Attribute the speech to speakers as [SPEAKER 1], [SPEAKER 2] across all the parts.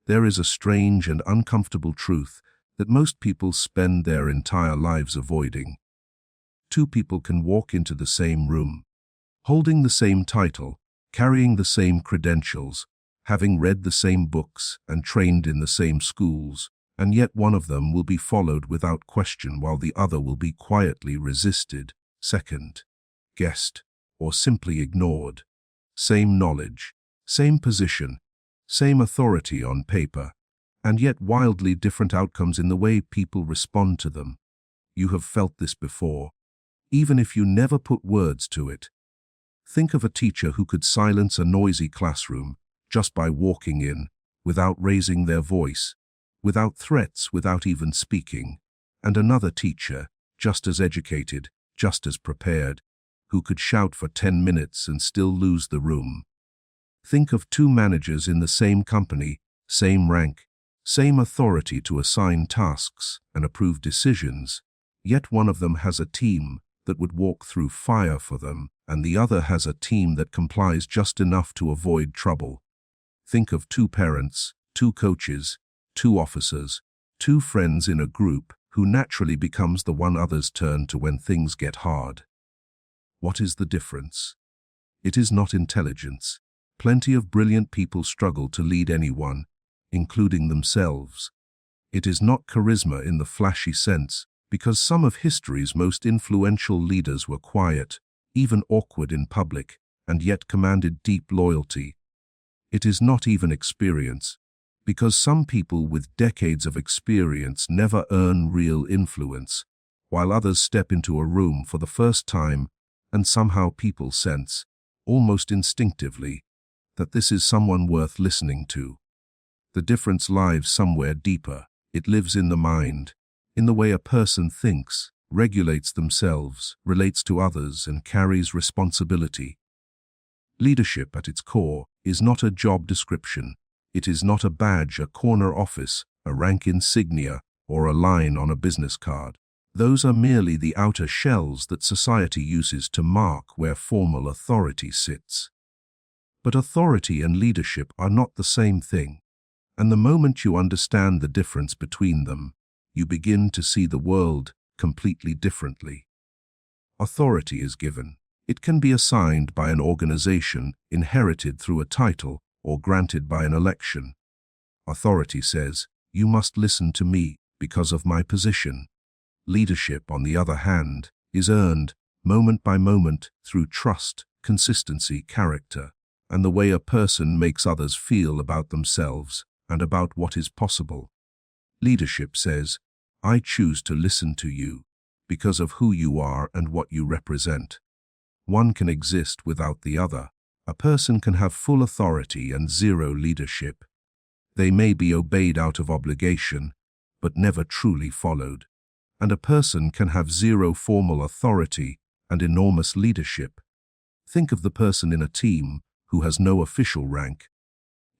[SPEAKER 1] There is a strange and uncomfortable truth that most people spend their entire lives avoiding. Two people can walk into the same room, holding the same title, carrying the same credentials, having read the same books and trained in the same schools, and yet one of them will be followed without question while the other will be quietly resisted, second, guessed, or simply ignored. Same knowledge, same position, same authority on paper, and yet wildly different outcomes in the way people respond to them. You have felt this before, even if you never put words to it. Think of a teacher who could silence a noisy classroom just by walking in, without raising their voice, without threats, without even speaking, and another teacher, just as educated, just as prepared, who could shout for 10 minutes and still lose the room. Think of two managers in the same company, same rank, same authority to assign tasks and approve decisions, yet one of them has a team that would walk through fire for them, and the other has a team that complies just enough to avoid trouble. Think of two parents, two coaches, two officers, two friends in a group who naturally becomes the one others turn to when things get hard. What is the difference? It is not intelligence. Plenty of brilliant people struggle to lead anyone, including themselves. It is not charisma in the flashy sense, because some of history's most influential leaders were quiet, even awkward in public, and yet commanded deep loyalty. It is not even experience, because some people with decades of experience never earn real influence, while others step into a room for the first time and somehow people sense, almost instinctively, that this is someone worth listening to. The difference lies somewhere deeper. It lives in the mind, in the way a person thinks, regulates themselves, relates to others, and carries responsibility. Leadership at its core is not a job description. It is not a badge, a corner office, a rank insignia, or a line on a business card. Those are merely the outer shells that society uses to mark where formal authority sits. But authority and leadership are not the same thing, and the moment you understand the difference between them, you begin to see the world completely differently. Authority is given. It can be assigned by an organization, inherited through a title, or granted by an election. Authority says, "You must listen to me because of my position." Leadership, on the other hand, is earned, moment by moment, through trust, consistency, character, and the way a person makes others feel about themselves and about what is possible. Leadership says, "I choose to listen to you because of who you are and what you represent." One can exist without the other. A person can have full authority and zero leadership. They may be obeyed out of obligation, but never truly followed. And a person can have zero formal authority and enormous leadership. Think of the person in a team who has no official rank,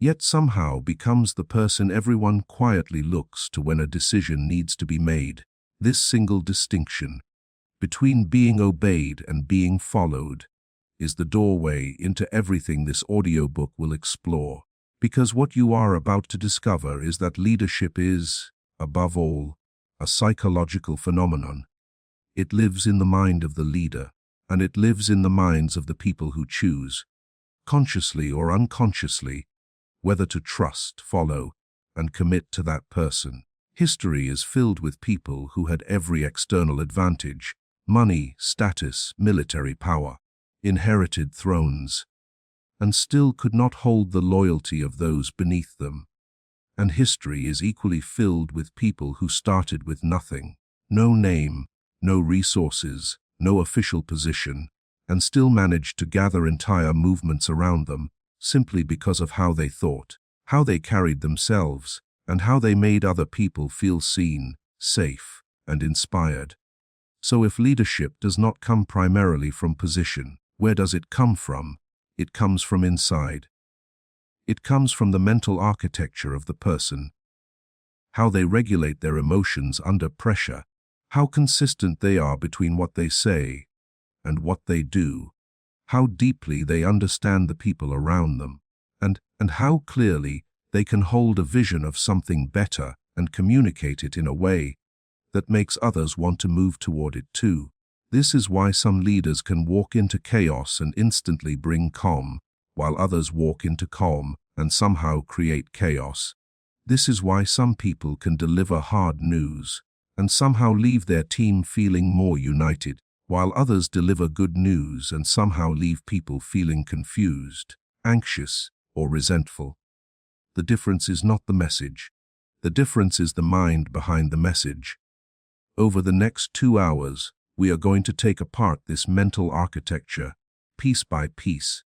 [SPEAKER 1] yet somehow becomes the person everyone quietly looks to when a decision needs to be made. This single distinction between being obeyed and being followed is the doorway into everything this audiobook will explore. Because what you are about to discover is that leadership is, above all, a psychological phenomenon. It lives in the mind of the leader, and it lives in the minds of the people who choose, consciously or unconsciously, whether to trust, follow, and commit to that person. History is filled with people who had every external advantage: money, status, military power, inherited thrones, and still could not hold the loyalty of those beneath them. And history is equally filled with people who started with nothing, no name, no resources, no official position, and still managed to gather entire movements around them simply because of how they thought, how they carried themselves, and how they made other people feel seen, safe, and inspired. So if leadership does not come primarily from position, where does it come from? It comes from inside. It comes from the mental architecture of the person, how they regulate their emotions under pressure, how consistent they are between what they say and what they do, how deeply they understand the people around them, and how clearly They can hold a vision of something better and communicate it in a way that makes others want to move toward it too. This is why some leaders can walk into chaos and instantly bring calm, while others walk into calm and somehow create chaos. This is why some people can deliver hard news and somehow leave their team feeling more united, while others deliver good news and somehow leave people feeling confused, anxious, or resentful. The difference is not the message. The difference is the mind behind the message. Over the next 2 hours, we are going to take apart this mental architecture, piece by piece.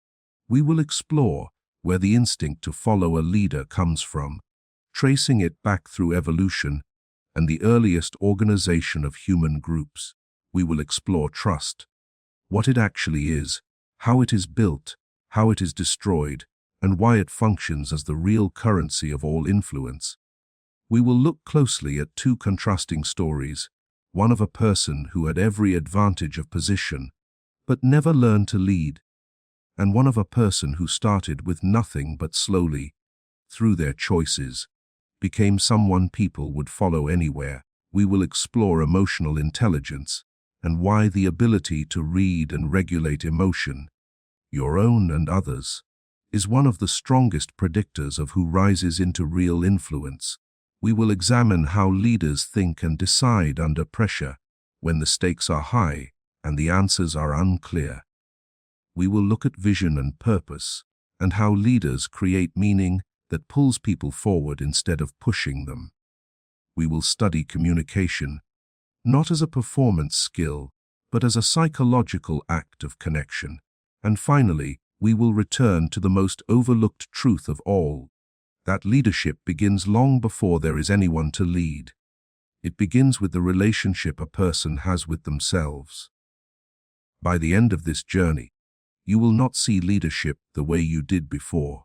[SPEAKER 1] We will explore where the instinct to follow a leader comes from, tracing it back through evolution and the earliest organization of human groups. We will explore trust, what it actually is, how it is built, how it is destroyed, and why it functions as the real currency of all influence. We will look closely at 2 contrasting stories, one of a person who had every advantage of position, but never learned to lead, and one of a person who started with nothing but slowly, through their choices, became someone people would follow anywhere. We will explore emotional intelligence and why the ability to read and regulate emotion, your own and others, is one of the strongest predictors of who rises into real influence. We will examine how leaders think and decide under pressure when the stakes are high and the answers are unclear. We will look at vision and purpose and how leaders create meaning that pulls people forward instead of pushing them. We will study communication, not as a performance skill, but as a psychological act of connection. And finally, we will return to the most overlooked truth of all, that leadership begins long before there is anyone to lead. It begins with the relationship a person has with themselves. By the end of this journey, you will not see leadership the way you did before.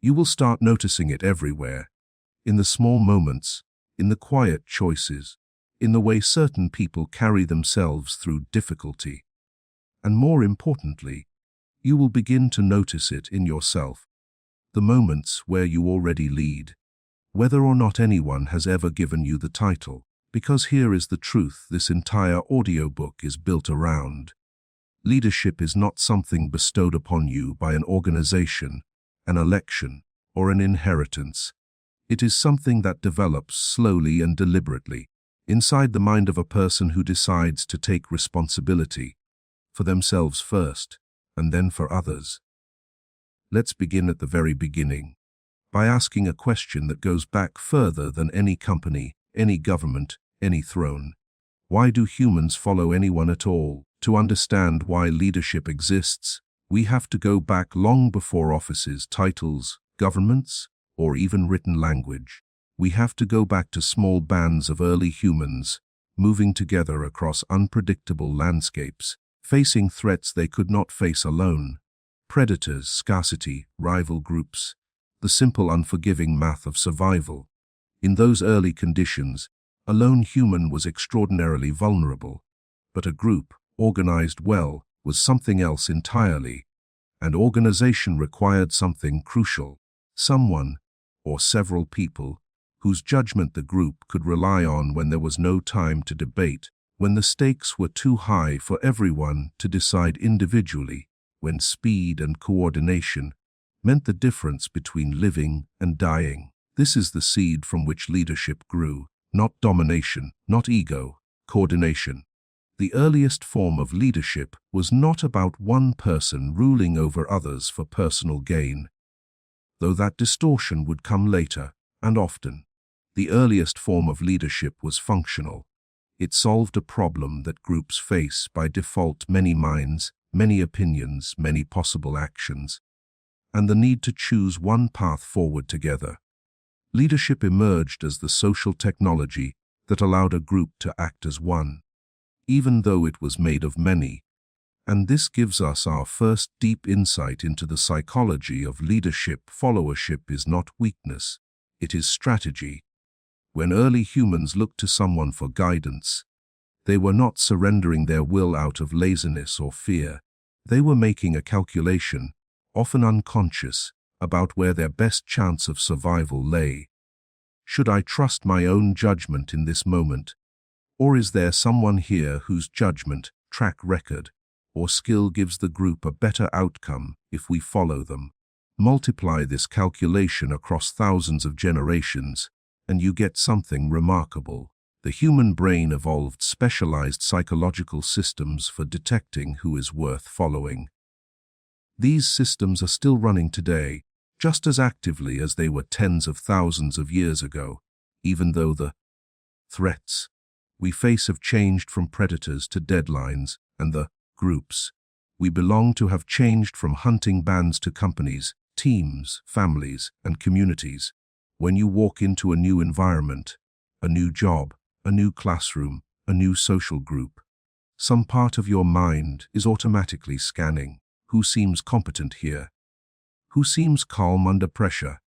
[SPEAKER 1] You will start noticing it everywhere, in the small moments, in the quiet choices, in the way certain people carry themselves through difficulty. And more importantly, you will begin to notice it in yourself, the moments where you already lead, whether or not anyone has ever given you the title. Because here is the truth this entire audiobook is built around. Leadership is not something bestowed upon you by an organization, an election, or an inheritance. It is something that develops slowly and deliberately, inside the mind of a person who decides to take responsibility, for themselves first, and then for others. Let's begin at the very beginning, by asking a question that goes back further than any company, any government, any throne. Why do humans follow anyone at all? To understand why leadership exists, we have to go back long before offices, titles, governments, or even written language. We have to go back to small bands of early humans, moving together across unpredictable landscapes, facing threats they could not face alone. Predators, scarcity, rival groups, the simple unforgiving math of survival. In those early conditions, a lone human was extraordinarily vulnerable, but a group, organized well, was something else entirely, and organization required something crucial, someone, or several people, whose judgment the group could rely on when there was no time to debate, when the stakes were too high for everyone to decide individually, when speed and coordination meant the difference between living and dying. This is the seed from which leadership grew, not domination, not ego, coordination. The earliest form of leadership was not about one person ruling over others for personal gain, though that distortion would come later, and often. The earliest form of leadership was functional. It solved a problem that groups face by default: many minds, many opinions, many possible actions, and the need to choose one path forward together. Leadership emerged as the social technology that allowed a group to act as one, even though it was made of many. And this gives us our first deep insight into the psychology of leadership. Followership is not weakness, it is strategy. When early humans looked to someone for guidance, they were not surrendering their will out of laziness or fear. They were making a calculation, often unconscious, about where their best chance of survival lay. Should I trust my own judgment in this moment? Or is there someone here whose judgment, track record, or skill gives the group a better outcome if we follow them? Multiply this calculation across thousands of generations, and you get something remarkable. The human brain evolved specialized psychological systems for detecting who is worth following. These systems are still running today, just as actively as they were tens of thousands of years ago, even though the threats we face have changed from predators to deadlines, and the groups we belong to have changed from hunting bands to companies, teams, families, and communities. When you walk into a new environment, a new job, a new classroom, a new social group, some part of your mind is automatically scanning. Who seems competent here? Who seems calm under pressure?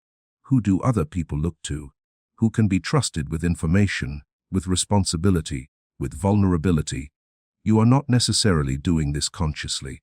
[SPEAKER 1] Who do other people look to? Who can be trusted with information, with responsibility, with vulnerability? You are not necessarily doing this consciously,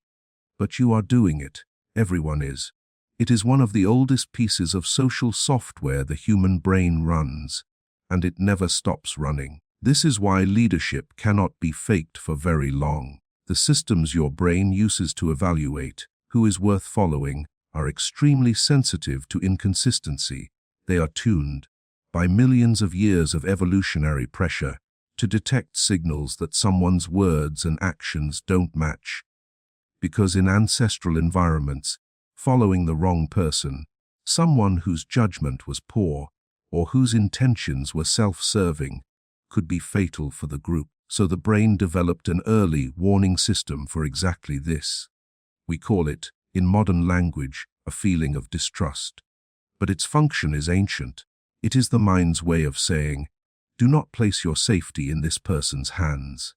[SPEAKER 1] but you are doing it. Everyone is. It is one of the oldest pieces of social software the human brain runs, and it never stops running. This is why leadership cannot be faked for very long. The systems your brain uses to evaluate who is worth following are extremely sensitive to inconsistency. They are tuned by millions of years of evolutionary pressure to detect signals that someone's words and actions don't match. Because in ancestral environments, following the wrong person, someone whose judgment was poor or whose intentions were self-serving, could be fatal for the group. So the brain developed an early warning system for exactly this. We call it, in modern language, a feeling of distrust. But its function is ancient. It is the mind's way of saying, do not place your safety in this person's hands.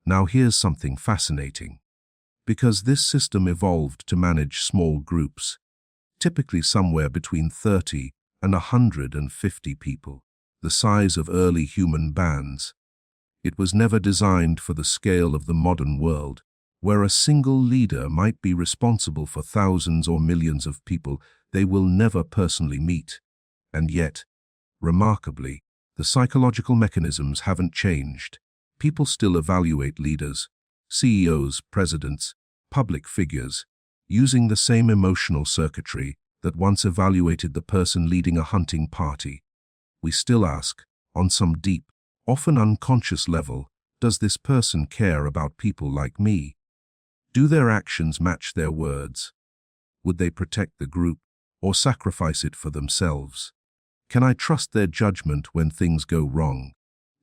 [SPEAKER 1] Now here's something fascinating. Because this system evolved to manage small groups, typically somewhere between 30 and 150 people, the size of early human bands, it was never designed for the scale of the modern world, where a single leader might be responsible for thousands or millions of people they will never personally meet. And yet, remarkably, the psychological mechanisms haven't changed. People still evaluate leaders, CEOs, presidents, public figures, using the same emotional circuitry that once evaluated the person leading a hunting party. We still ask, on some deep, often unconscious level, does this person care about people like me? Do their actions match their words? Would they protect the group or sacrifice it for themselves? Can I trust their judgment when things go wrong?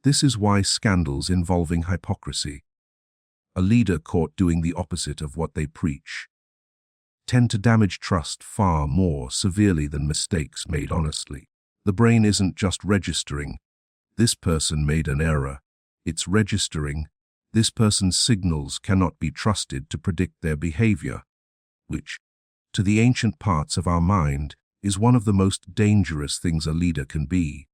[SPEAKER 1] This is why scandals involving hypocrisy, a leader caught doing the opposite of what they preach, tend to damage trust far more severely than mistakes made honestly. The brain isn't just registering, this person made an error. It's registering, this person's signals cannot be trusted to predict their behavior, which, to the ancient parts of our mind, is one of the most dangerous things a leader can be.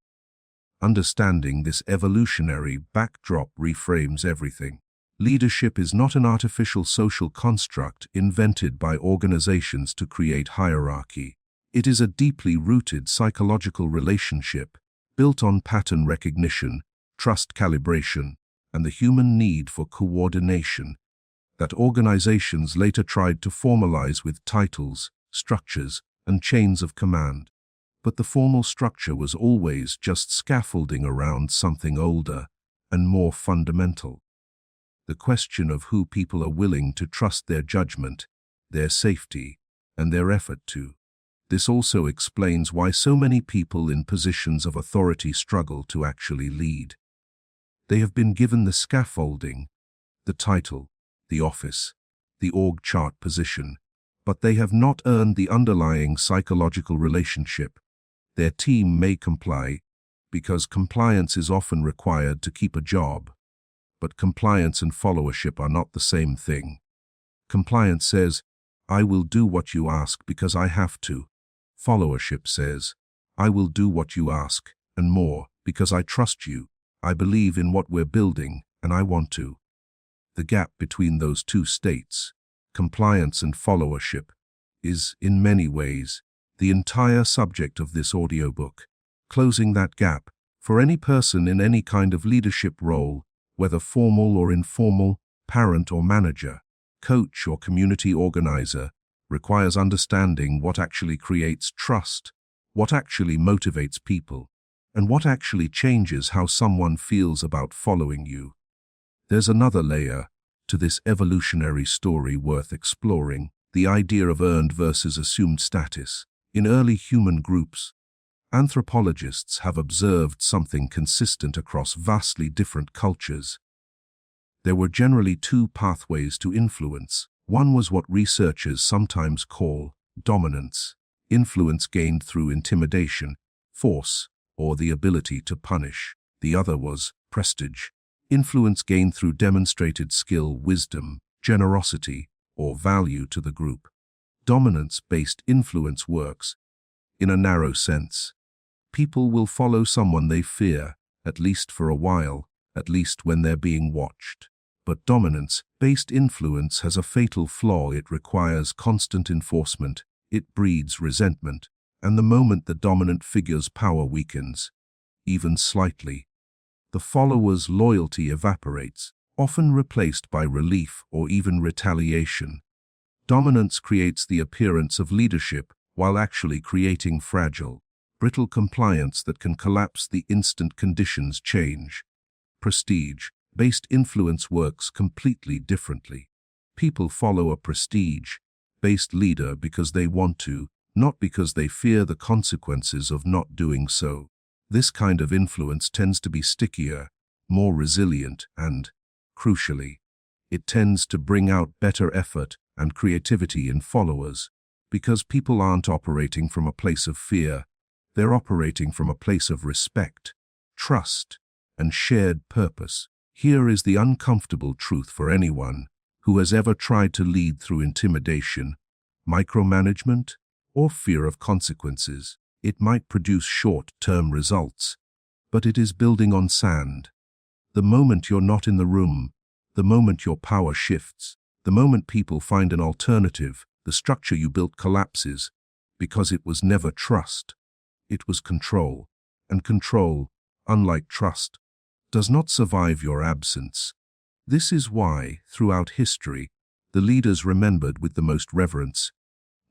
[SPEAKER 1] Understanding this evolutionary backdrop reframes everything. Leadership is not an artificial social construct invented by organizations to create hierarchy. It is a deeply rooted psychological relationship built on pattern recognition, trust calibration, and the human need for coordination that organizations later tried to formalize with titles, structures, and chains of command. But the formal structure was always just scaffolding around something older and more fundamental. The question of who people are willing to trust their judgment, their safety, and their effort to. This also explains why so many people in positions of authority struggle to actually lead. They have been given the scaffolding, the title, the office, the org chart position, but they have not earned the underlying psychological relationship. Their team may comply, because compliance is often required to keep a job. But compliance and followership are not the same thing. Compliance says, I will do what you ask because I have to. Followership says, I will do what you ask, and more, because I trust you, I believe in what we're building, and I want to. The gap between those two states, compliance and followership, is, in many ways, the entire subject of this audiobook, closing that gap for any person in any kind of leadership role, whether formal or informal, parent or manager, coach or community organizer, requires understanding what actually creates trust, what actually motivates people, and what actually changes how someone feels about following you. There's another layer to this evolutionary story worth exploring, the idea of earned versus assumed status. In early human groups, anthropologists have observed something consistent across vastly different cultures. There were generally two pathways to influence. One was what researchers sometimes call dominance, influence gained through intimidation, force, or the ability to punish. The other was prestige, influence gained through demonstrated skill, wisdom, generosity, or value to the group. Dominance-based influence works in a narrow sense. People will follow someone they fear, at least for a while, at least when they're being watched. But dominance-based influence has a fatal flaw. It requires constant enforcement, it breeds resentment, and the moment the dominant figure's power weakens, even slightly, the follower's loyalty evaporates, often replaced by relief or even retaliation. Dominance creates the appearance of leadership while actually creating fragile, brittle compliance that can collapse the instant conditions change. Prestige-based influence works completely differently. People follow a prestige-based leader because they want to, not because they fear the consequences of not doing so. This kind of influence tends to be stickier, more resilient, and, crucially, it tends to bring out better effort and creativity in followers, because people aren't operating from a place of fear, they're operating from a place of respect, trust, and shared purpose. Here is the uncomfortable truth for anyone who has ever tried to lead through intimidation, micromanagement, or fear of consequences. It might produce short-term results, but it is building on sand. The moment you're not in the room, the moment your power shifts, the moment people find an alternative, the structure you built collapses, because it was never trust. It was control, and control, unlike trust, does not survive your absence. This is why, throughout history, the leaders remembered with the most reverence,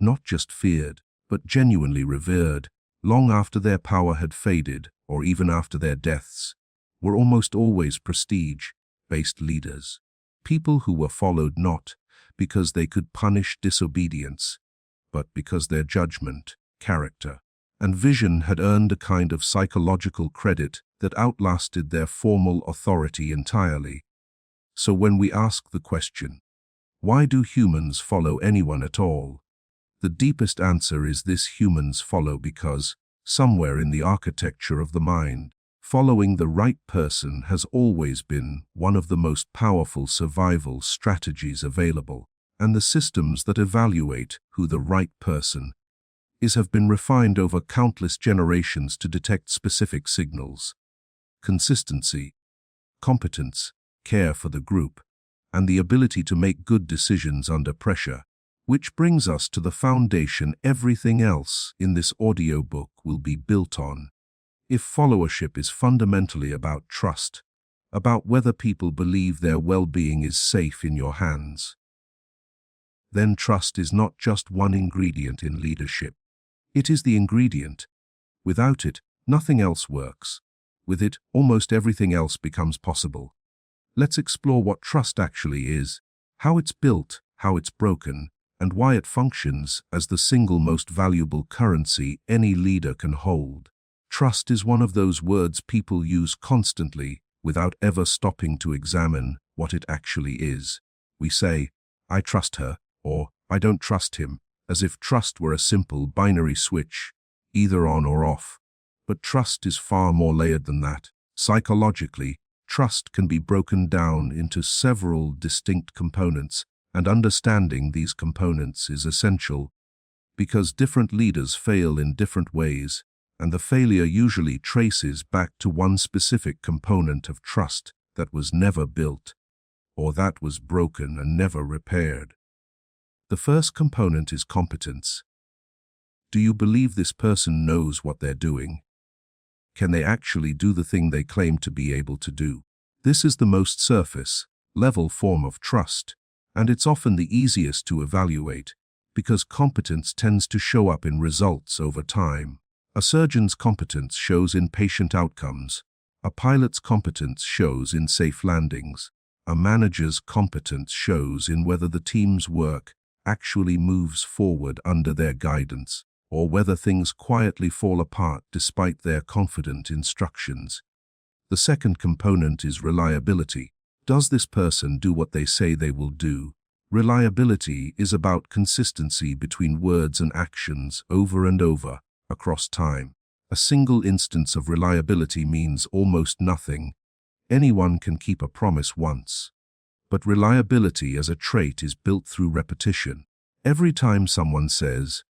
[SPEAKER 1] not just feared, but genuinely revered, long after their power had faded, or even after their deaths, were almost always prestige-based leaders. People who were followed not because they could punish disobedience, but because their judgment, character, and vision had earned a kind of psychological credit that outlasted their formal authority entirely. So when we ask the question, why do humans follow anyone at all? The deepest answer is this: humans follow because, somewhere in the architecture of the mind, following the right person has always been one of the most powerful survival strategies available, and the systems that evaluate who the right person is have been refined over countless generations to detect specific signals: consistency, competence, care for the group, and the ability to make good decisions under pressure. Which brings us to the foundation everything else in this audiobook will be built on. If followership is fundamentally about trust, about whether people believe their well-being is safe in your hands, then trust is not just one ingredient in leadership. It is the ingredient. Without it, nothing else works. With it, almost everything else becomes possible. Let's explore what trust actually is, how it's built, how it's broken, and why it functions as the single most valuable currency any leader can hold. Trust is one of those words people use constantly without ever stopping to examine what it actually is. We say, "I trust her," or "I don't trust him," as if trust were a simple binary switch, either on or off. But trust is far more layered than that. Psychologically, trust can be broken down into several distinct components, and understanding these components is essential because different leaders fail in different ways, and the failure usually traces back to one specific component of trust that was never built, or that was broken and never repaired. The first component is competence. Do you believe this person knows what they're doing? Can they actually do the thing they claim to be able to do? This is the most surface-level form of trust, and it's often the easiest to evaluate because competence tends to show up in results over time. A surgeon's competence shows in patient outcomes. A pilot's competence shows in safe landings. A manager's competence shows in whether the team's work actually moves forward under their guidance, or whether things quietly fall apart despite their confident instructions. The second component is reliability. Does this person do what they say they will do? Reliability is about consistency between words and actions over and over, across time. A single instance of reliability means almost nothing. Anyone can keep a promise once. But reliability as a trait is built through repetition. Every time someone says,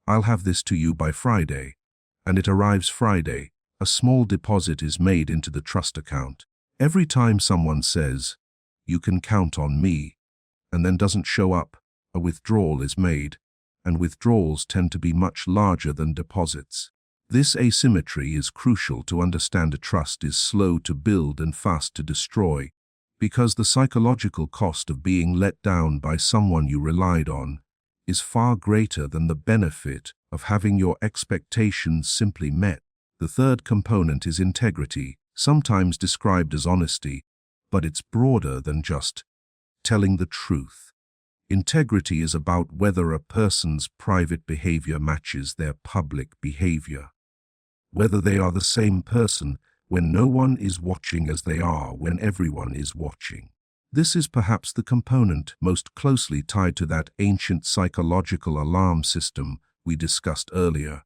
[SPEAKER 1] "I'll have this to you by Friday," and it arrives Friday, a small deposit is made into the trust account. Every time someone says, "You can count on me," and then doesn't show up, a withdrawal is made, and withdrawals tend to be much larger than deposits. This asymmetry is crucial to understand. A trust is slow to build and fast to destroy, because the psychological cost of being let down by someone you relied on is far greater than the benefit of having your expectations simply met. The third component is integrity, sometimes described as honesty, but it's broader than just telling the truth. Integrity is about whether a person's private behavior matches their public behavior, whether they are the same person when no one is watching as they are when everyone is watching. This is perhaps the component most closely tied to that ancient psychological alarm system we discussed earlier,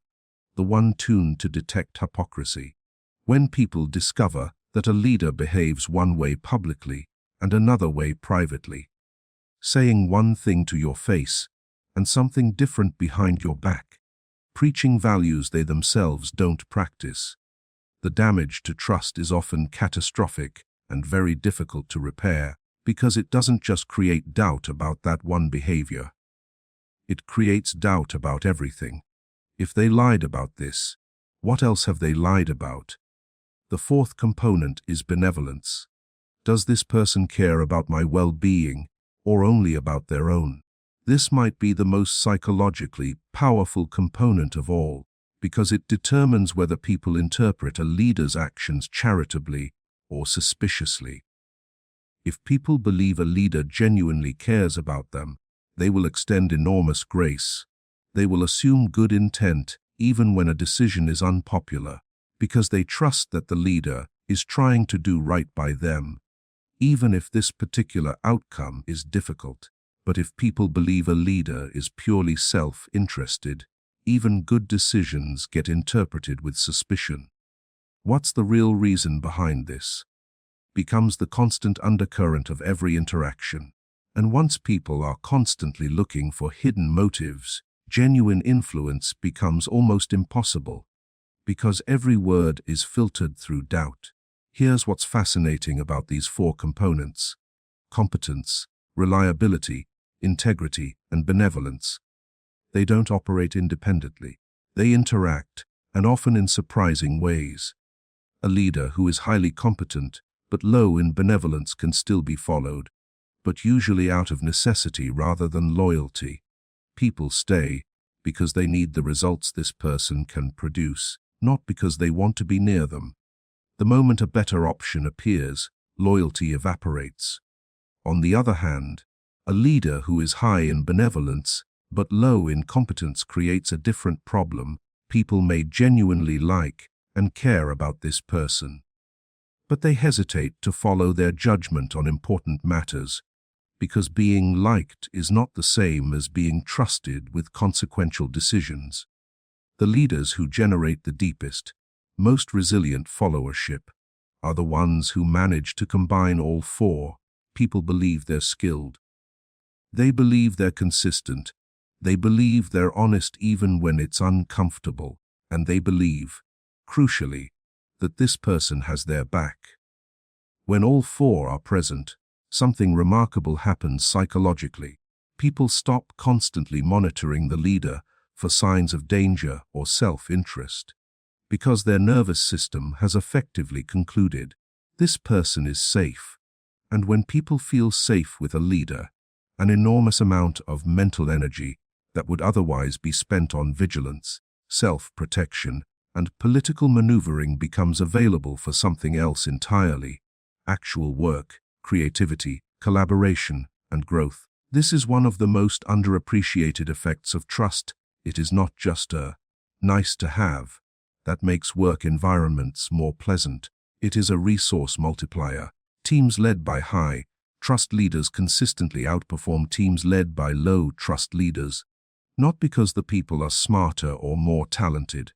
[SPEAKER 1] the one tuned to detect hypocrisy. When people discover that a leader behaves one way publicly and another way privately, saying one thing to your face and something different behind your back, preaching values they themselves don't practice, the damage to trust is often catastrophic and very difficult to repair, because it doesn't just create doubt about that one behavior. It creates doubt about everything. If they lied about this, what else have they lied about? The fourth component is benevolence. Does this person care about my well-being or only about their own? This might be the most psychologically powerful component of all, because it determines whether people interpret a leader's actions charitably or suspiciously. If people believe a leader genuinely cares about them, they will extend enormous grace. They will assume good intent even when a decision is unpopular, because they trust that the leader is trying to do right by them, even if this particular outcome is difficult. But if people believe a leader is purely self-interested, even good decisions get interpreted with suspicion. What's the real reason behind this? Becomes the constant undercurrent of every interaction. And once people are constantly looking for hidden motives, genuine influence becomes almost impossible, because every word is filtered through doubt. Here's what's fascinating about these four components: competence, reliability, integrity, and benevolence. They don't operate independently. They interact, and often in surprising ways. A leader who is highly competent but low in benevolence can still be followed, but usually out of necessity rather than loyalty. People stay because they need the results this person can produce, not because they want to be near them. The moment a better option appears, loyalty evaporates. On the other hand, a leader who is high in benevolence but low in competence creates a different problem. People may genuinely like and care about this person, but they hesitate to follow their judgment on important matters, because being liked is not the same as being trusted with consequential decisions. The leaders who generate the deepest, most resilient followership are the ones who manage to combine all four. People believe they're skilled. They believe they're consistent. They believe they're honest even when it's uncomfortable. And they believe, crucially, that this person has their back. When all four are present, something remarkable happens psychologically. People stop constantly monitoring the leader for signs of danger or self-interest, because their nervous system has effectively concluded, this person is safe. And when people feel safe with a leader, an enormous amount of mental energy that would otherwise be spent on vigilance, self-protection, and political maneuvering becomes available for something else entirely: actual work, creativity, collaboration, and growth. This is one of the most underappreciated effects of trust. It is not just a nice to have that makes work environments more pleasant. It is a resource multiplier. Teams led by high trust leaders consistently outperform teams led by low trust leaders, not because the people are smarter or more talented,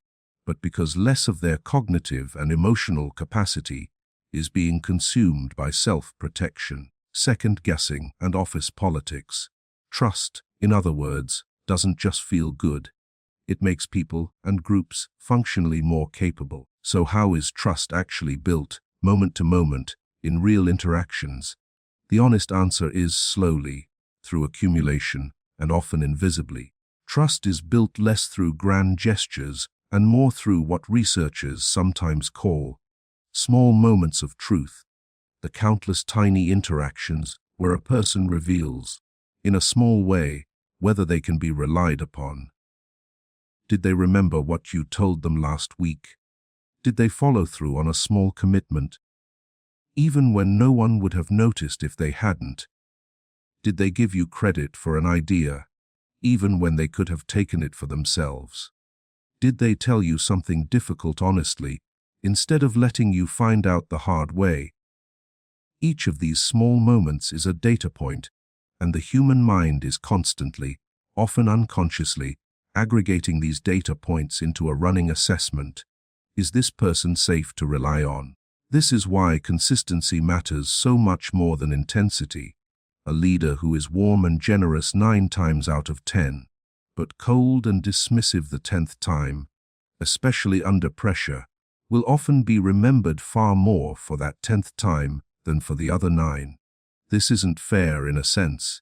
[SPEAKER 1] but because less of their cognitive and emotional capacity is being consumed by self-protection, second-guessing, and office politics. Trust, in other words, doesn't just feel good. It makes people and groups functionally more capable. So how is trust actually built, moment to moment, in real interactions? The honest answer is slowly, through accumulation, and often invisibly. Trust is built less through grand gestures and more through what researchers sometimes call small moments of truth, the countless tiny interactions where a person reveals, in a small way, whether they can be relied upon. Did they remember what you told them last week? Did they follow through on a small commitment, even when no one would have noticed if they hadn't? Did they give you credit for an idea, even when they could have taken it for themselves? Did they tell you something difficult honestly, instead of letting you find out the hard way? Each of these small moments is a data point, and the human mind is constantly, often unconsciously, aggregating these data points into a running assessment. Is this person safe to rely on? This is why consistency matters so much more than intensity. A leader who is warm and generous 9 times out of 10, but cold and dismissive the 10th time, especially under pressure, will often be remembered far more for that 10th time than for the other 9. This isn't fair in a sense,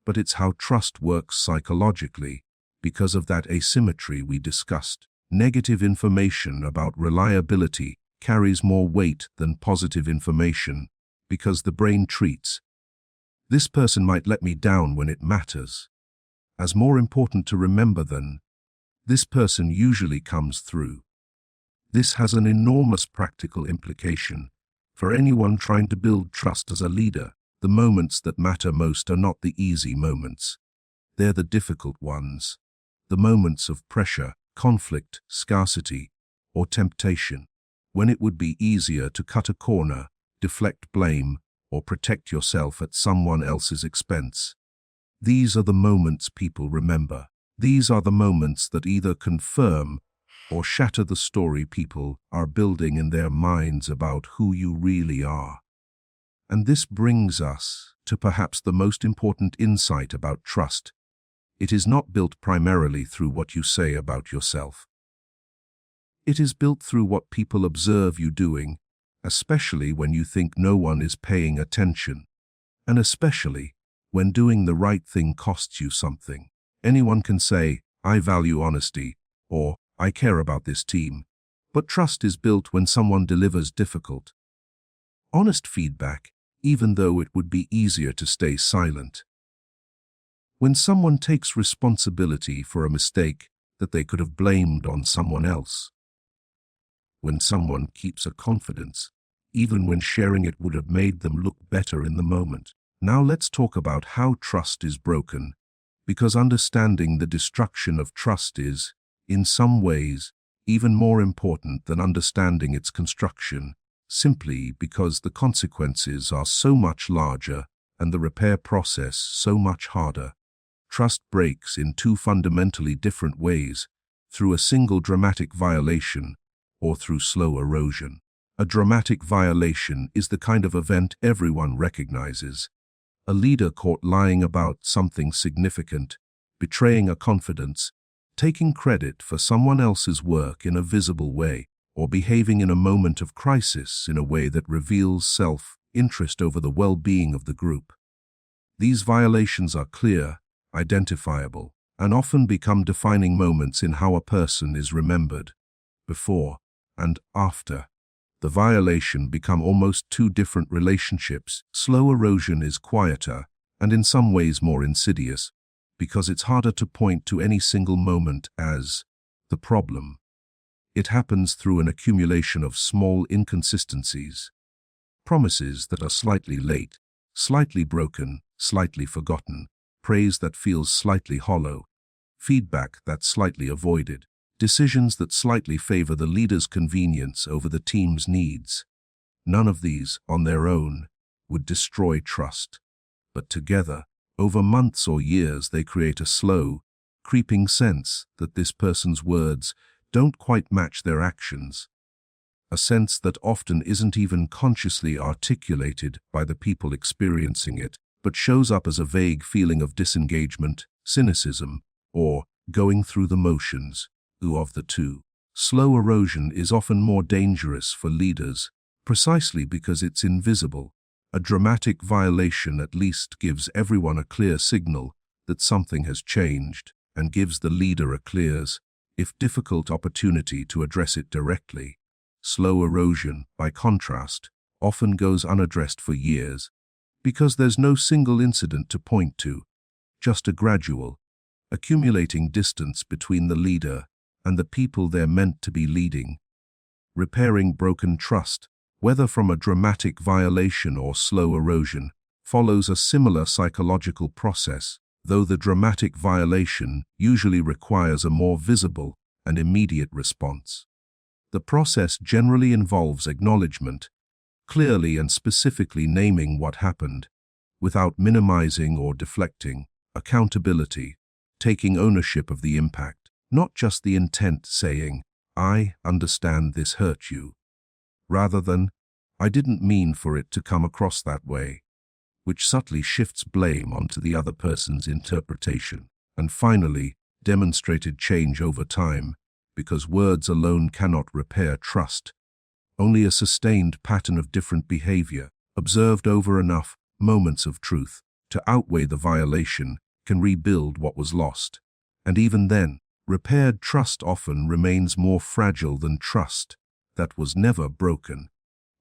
[SPEAKER 1] but it's how trust works psychologically because of that asymmetry we discussed. Negative information about reliability carries more weight than positive information because the brain treats "this person might let me down when it matters" as more important to remember than "this person usually comes through." This has an enormous practical implication for anyone trying to build trust as a leader. The moments that matter most are not the easy moments. They're the difficult ones. The moments of pressure, conflict, scarcity, or temptation, when it would be easier to cut a corner, deflect blame, or protect yourself at someone else's expense. These are the moments people remember. These are the moments that either confirm or shatter the story people are building in their minds about who you really are. And this brings us to perhaps the most important insight about trust. It is not built primarily through what you say about yourself. It is built through what people observe you doing, especially when you think no one is paying attention, and especially when doing the right thing costs you something. Anyone can say, "I value honesty," or "I care about this team," but trust is built when someone delivers difficult, honest feedback, even though it would be easier to stay silent. When someone takes responsibility for a mistake that they could have blamed on someone else. When someone keeps a confidence, even when sharing it would have made them look better in the moment. Now let's talk about how trust is broken, because understanding the destruction of trust is, in some ways, even more important than understanding its construction, simply because the consequences are so much larger and the repair process so much harder. Trust breaks in 2 fundamentally different ways, through a single dramatic violation or through slow erosion. A dramatic violation is the kind of event everyone recognizes. A leader caught lying about something significant, betraying a confidence, taking credit for someone else's work in a visible way, or behaving in a moment of crisis in a way that reveals self-interest over the well-being of the group. These violations are clear, identifiable, and often become defining moments in how a person is remembered. Before and after the violation become almost two different relationships. Slow erosion is quieter and in some ways more insidious because it's harder to point to any single moment as the problem. It happens through an accumulation of small inconsistencies, promises that are slightly late, slightly broken, slightly forgotten, praise that feels slightly hollow, feedback that's slightly avoided, decisions that slightly favor the leader's convenience over the team's needs. None of these, on their own, would destroy trust. But together, over months or years, they create a slow, creeping sense that this person's words don't quite match their actions. A sense that often isn't even consciously articulated by the people experiencing it, but shows up as a vague feeling of disengagement, cynicism, or going through the motions. Of the two, slow erosion is often more dangerous for leaders, precisely because it's invisible. A dramatic violation at least gives everyone a clear signal that something has changed and gives the leader a clear, if difficult, opportunity to address it directly. Slow erosion, by contrast, often goes unaddressed for years because there's no single incident to point to, just a gradual, accumulating distance between the leader and the people they're meant to be leading. Repairing broken trust, whether from a dramatic violation or slow erosion, follows a similar psychological process, though the dramatic violation usually requires a more visible and immediate response. The process generally involves acknowledgement, clearly and specifically naming what happened, without minimizing or deflecting, accountability, taking ownership of the impact. Not just the intent saying, "I understand this hurt you," rather than, "I didn't mean for it to come across that way," which subtly shifts blame onto the other person's interpretation. And finally, demonstrated change over time, because words alone cannot repair trust. Only a sustained pattern of different behavior, observed over enough moments of truth to outweigh the violation, can rebuild what was lost. And even then, repaired trust often remains more fragile than trust that was never broken,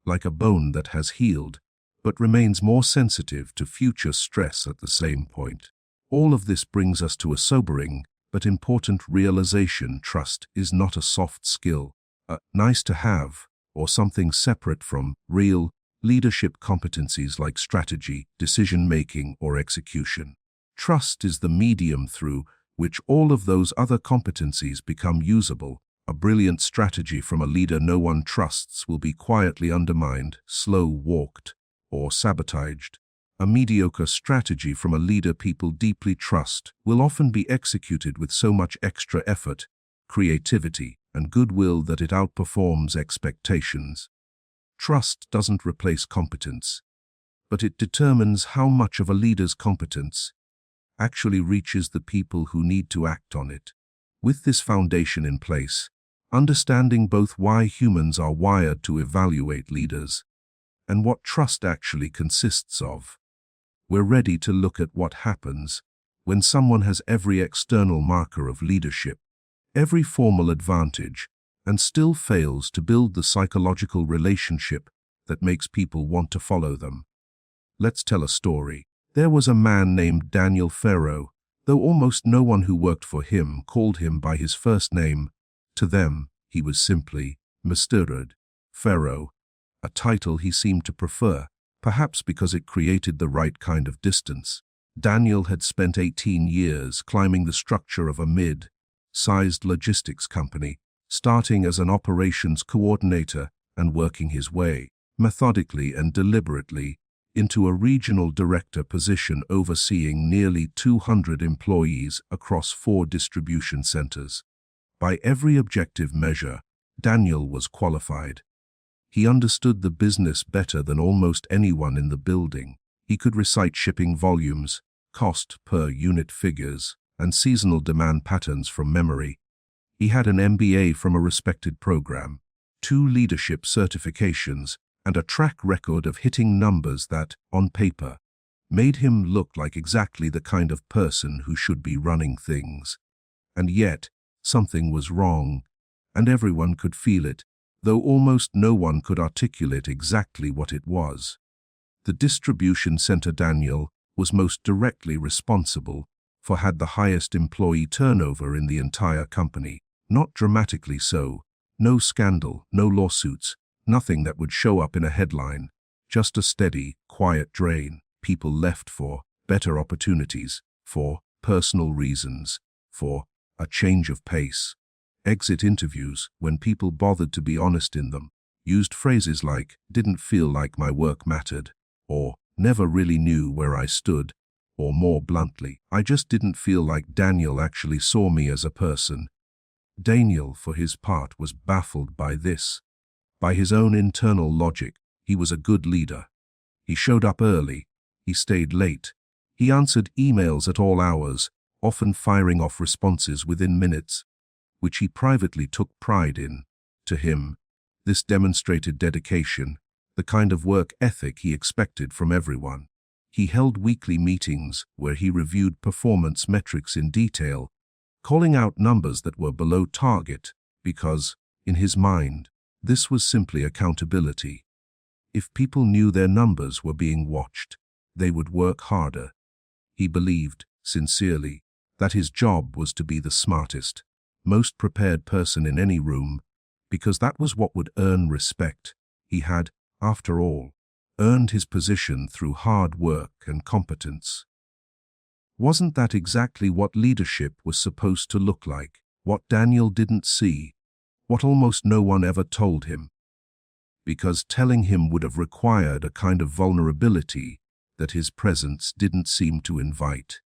[SPEAKER 1] like a bone that has healed, but remains more sensitive to future stress at the same point. All of this brings us to a sobering but important realization: trust is not a soft skill, a nice to have, or something separate from real leadership competencies like strategy, decision-making, or execution. Trust is the medium through which all of those other competencies become usable. A brilliant strategy from a leader no one trusts will be quietly undermined, slow-walked, or sabotaged. A mediocre strategy from a leader people deeply trust will often be executed with so much extra effort, creativity, and goodwill that it outperforms expectations. Trust doesn't replace competence, but it determines how much of a leader's competence actually reaches the people who need to act on it. With this foundation in place, understanding both why humans are wired to evaluate leaders and what trust actually consists of, we're ready to look at what happens when someone has every external marker of leadership, every formal advantage, and still fails to build the psychological relationship that makes people want to follow them. Let's tell a story. There was a man named Daniel Farrow. Though almost no one who worked for him called him by his first name, to them he was simply Mr. Farrow, a title he seemed to prefer, perhaps because it created the right kind of distance. Daniel had spent 18 years climbing the structure of a mid-sized logistics company, starting as an operations coordinator and working his way, methodically and deliberately, into a regional director position overseeing nearly 200 employees across 4 distribution centers. By every objective measure, Daniel was qualified. He understood the business better than almost anyone in the building. He could recite shipping volumes, cost per unit figures, and seasonal demand patterns from memory. He had an MBA from a respected program, 2 leadership certifications, and a track record of hitting numbers that, on paper, made him look like exactly the kind of person who should be running things. And yet, something was wrong, and everyone could feel it, though almost no one could articulate exactly what it was. The distribution center Daniel was most directly responsible for had the highest employee turnover in the entire company. Not dramatically so, no scandal, no lawsuits, nothing that would show up in a headline, just a steady, quiet drain. People left for better opportunities, for personal reasons, for a change of pace. Exit interviews, when people bothered to be honest in them, used phrases like, "didn't feel like my work mattered," or "never really knew where I stood," or more bluntly, "I just didn't feel like Daniel actually saw me as a person." Daniel, for his part, was baffled by this. By his own internal logic, he was a good leader. He showed up early, he stayed late, he answered emails at all hours, often firing off responses within minutes, which he privately took pride in. To him, this demonstrated dedication, the kind of work ethic he expected from everyone. He held weekly meetings where he reviewed performance metrics in detail, calling out numbers that were below target because, in his mind, this was simply accountability. If people knew their numbers were being watched, they would work harder. He believed, sincerely, that his job was to be the smartest, most prepared person in any room, because that was what would earn respect. He had, after all, earned his position through hard work and competence. Wasn't that exactly what leadership was supposed to look like? What Daniel didn't see, what almost no one ever told him, because telling him would have required a kind of vulnerability that his presence didn't seem to invite,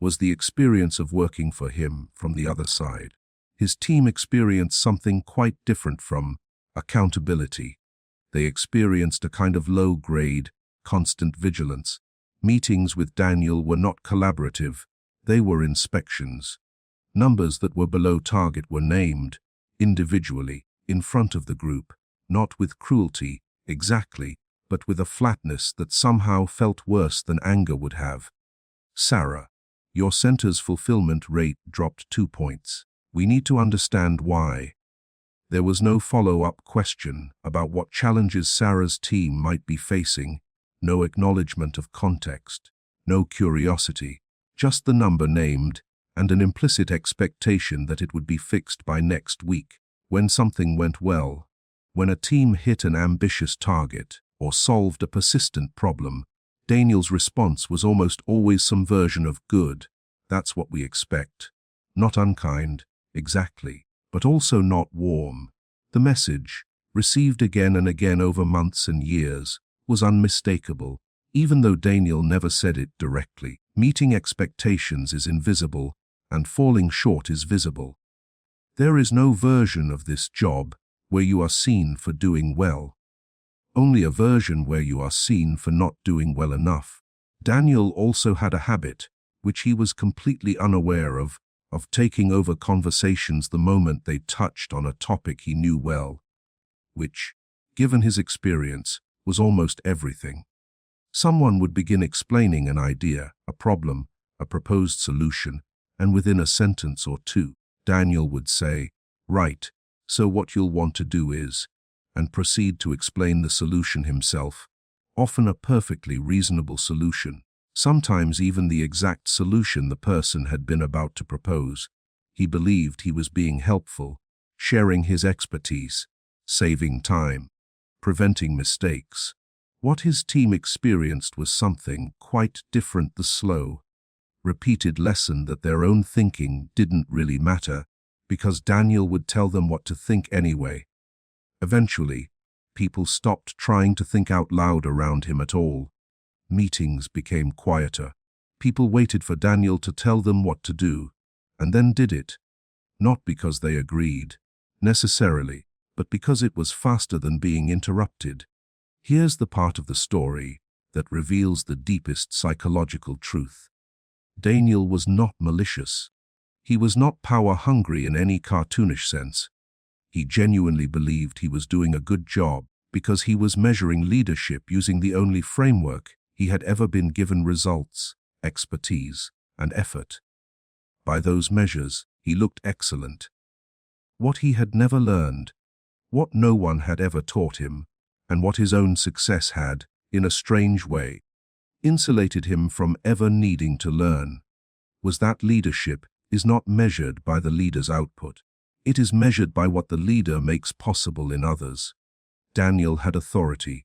[SPEAKER 1] was the experience of working for him from the other side. His team experienced something quite different from accountability. They experienced a kind of low-grade, constant vigilance. Meetings with Daniel were not collaborative, they were inspections. Numbers that were below target were named, individually, in front of the group, not with cruelty, exactly, but with a flatness that somehow felt worse than anger would have. "Sarah, your center's fulfillment rate dropped 2 points. We need to understand why." There was no follow-up question about what challenges Sarah's team might be facing, no acknowledgement of context, no curiosity, just the number named and an implicit expectation that it would be fixed by next week. When something went well, when a team hit an ambitious target or solved a persistent problem, Daniel's response was almost always some version of "good, that's what we expect." Not unkind, exactly, but also not warm. The message, received again and again over months and years, was unmistakable, even though Daniel never said it directly. Meeting expectations is invisible, and falling short is visible. There is no version of this job where you are seen for doing well. Only a version where you are seen for not doing well enough. Daniel also had a habit, which he was completely unaware of taking over conversations the moment they touched on a topic he knew well, which, given his experience, was almost everything. Someone would begin explaining an idea, a problem, a proposed solution, and within a sentence or two, Daniel would say, "Right, so what you'll want to do is," and proceed to explain the solution himself, often a perfectly reasonable solution, sometimes even the exact solution the person had been about to propose. He believed he was being helpful, sharing his expertise, saving time, preventing mistakes. What his team experienced was something quite different: the slow, repeated lesson that their own thinking didn't really matter, because Daniel would tell them what to think anyway. Eventually, people stopped trying to think out loud around him at all. Meetings became quieter. People waited for Daniel to tell them what to do, and then did it. Not because they agreed, necessarily, but because it was faster than being interrupted. Here's the part of the story that reveals the deepest psychological truth. Daniel was not malicious. He was not power-hungry in any cartoonish sense. He genuinely believed he was doing a good job because he was measuring leadership using the only framework he had ever been given results, expertise, and effort. By those measures, he looked excellent. What he had never learned, what no one had ever taught him, and what his own success had, in a strange way, insulated him from ever needing to learn, was that leadership is not measured by the leader's output. It is measured by what the leader makes possible in others. Daniel had authority.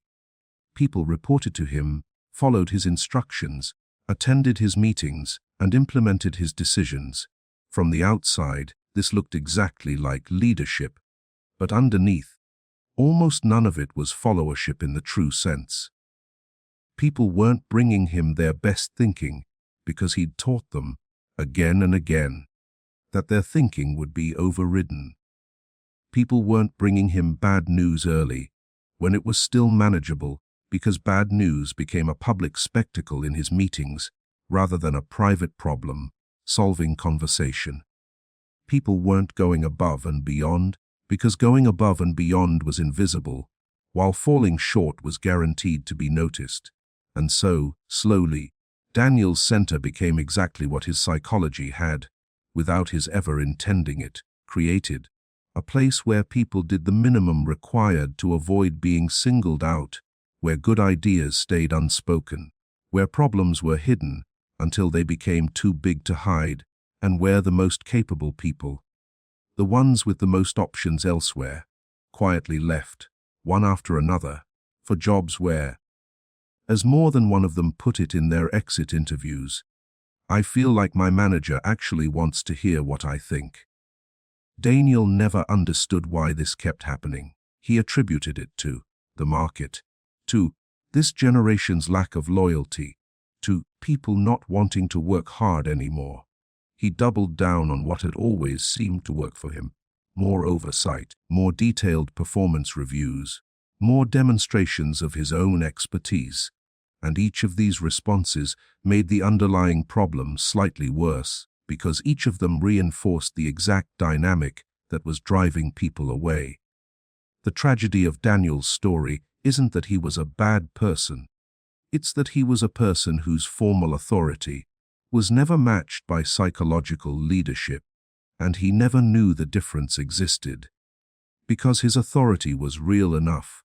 [SPEAKER 1] People reported to him, followed his instructions, attended his meetings, and implemented his decisions. From the outside, this looked exactly like leadership, but underneath, almost none of it was followership in the true sense. People weren't bringing him their best thinking because he'd taught them, again and again, that their thinking would be overridden. People weren't bringing him bad news early, when it was still manageable, because bad news became a public spectacle in his meetings, rather than a private problem-solving conversation. People weren't going above and beyond, because going above and beyond was invisible, while falling short was guaranteed to be noticed. And so, slowly, Daniel's center became exactly what his psychology had, without his ever intending it, created. A place where people did the minimum required to avoid being singled out, where good ideas stayed unspoken, where problems were hidden until they became too big to hide, and where the most capable people, the ones with the most options elsewhere, quietly left, one after another, for jobs where, as more than one of them put it in their exit interviews, I feel like my manager actually wants to hear what I think. Daniel never understood why this kept happening. He attributed it to the market, to this generation's lack of loyalty, to people not wanting to work hard anymore. He doubled down on what had always seemed to work for him: more oversight, more detailed performance reviews, more demonstrations of his own expertise, and each of these responses made the underlying problem slightly worse, because each of them reinforced the exact dynamic that was driving people away. The tragedy of Daniel's story isn't that he was a bad person. It's that he was a person whose formal authority was never matched by psychological leadership, and he never knew the difference existed, because his authority was real enough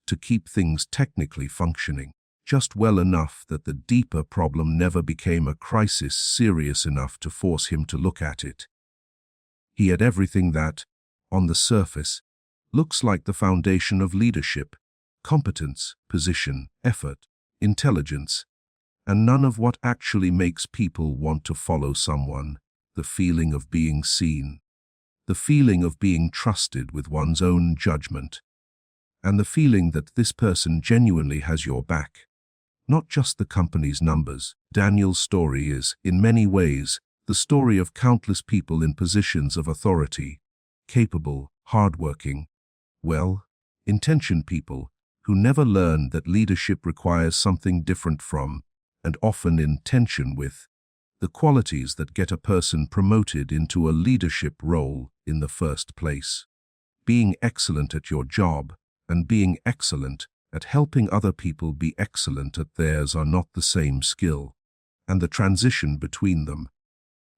[SPEAKER 1] to keep things technically functioning, just well enough that the deeper problem never became a crisis serious enough to force him to look at it. He had everything that, on the surface, looks like the foundation of leadership: competence, position, effort, intelligence, and none of what actually makes people want to follow someone: the feeling of being seen, the feeling of being trusted with one's own judgment, and the feeling that this person genuinely has your back, not just the company's numbers. Daniel's story is, in many ways, the story of countless people in positions of authority, capable, hardworking, well-intentioned people who never learned that leadership requires something different from, and often in tension with, the qualities that get a person promoted into a leadership role in the first place. Being excellent at your job and being excellent at helping other people be excellent at theirs are not the same skill, and the transition between them,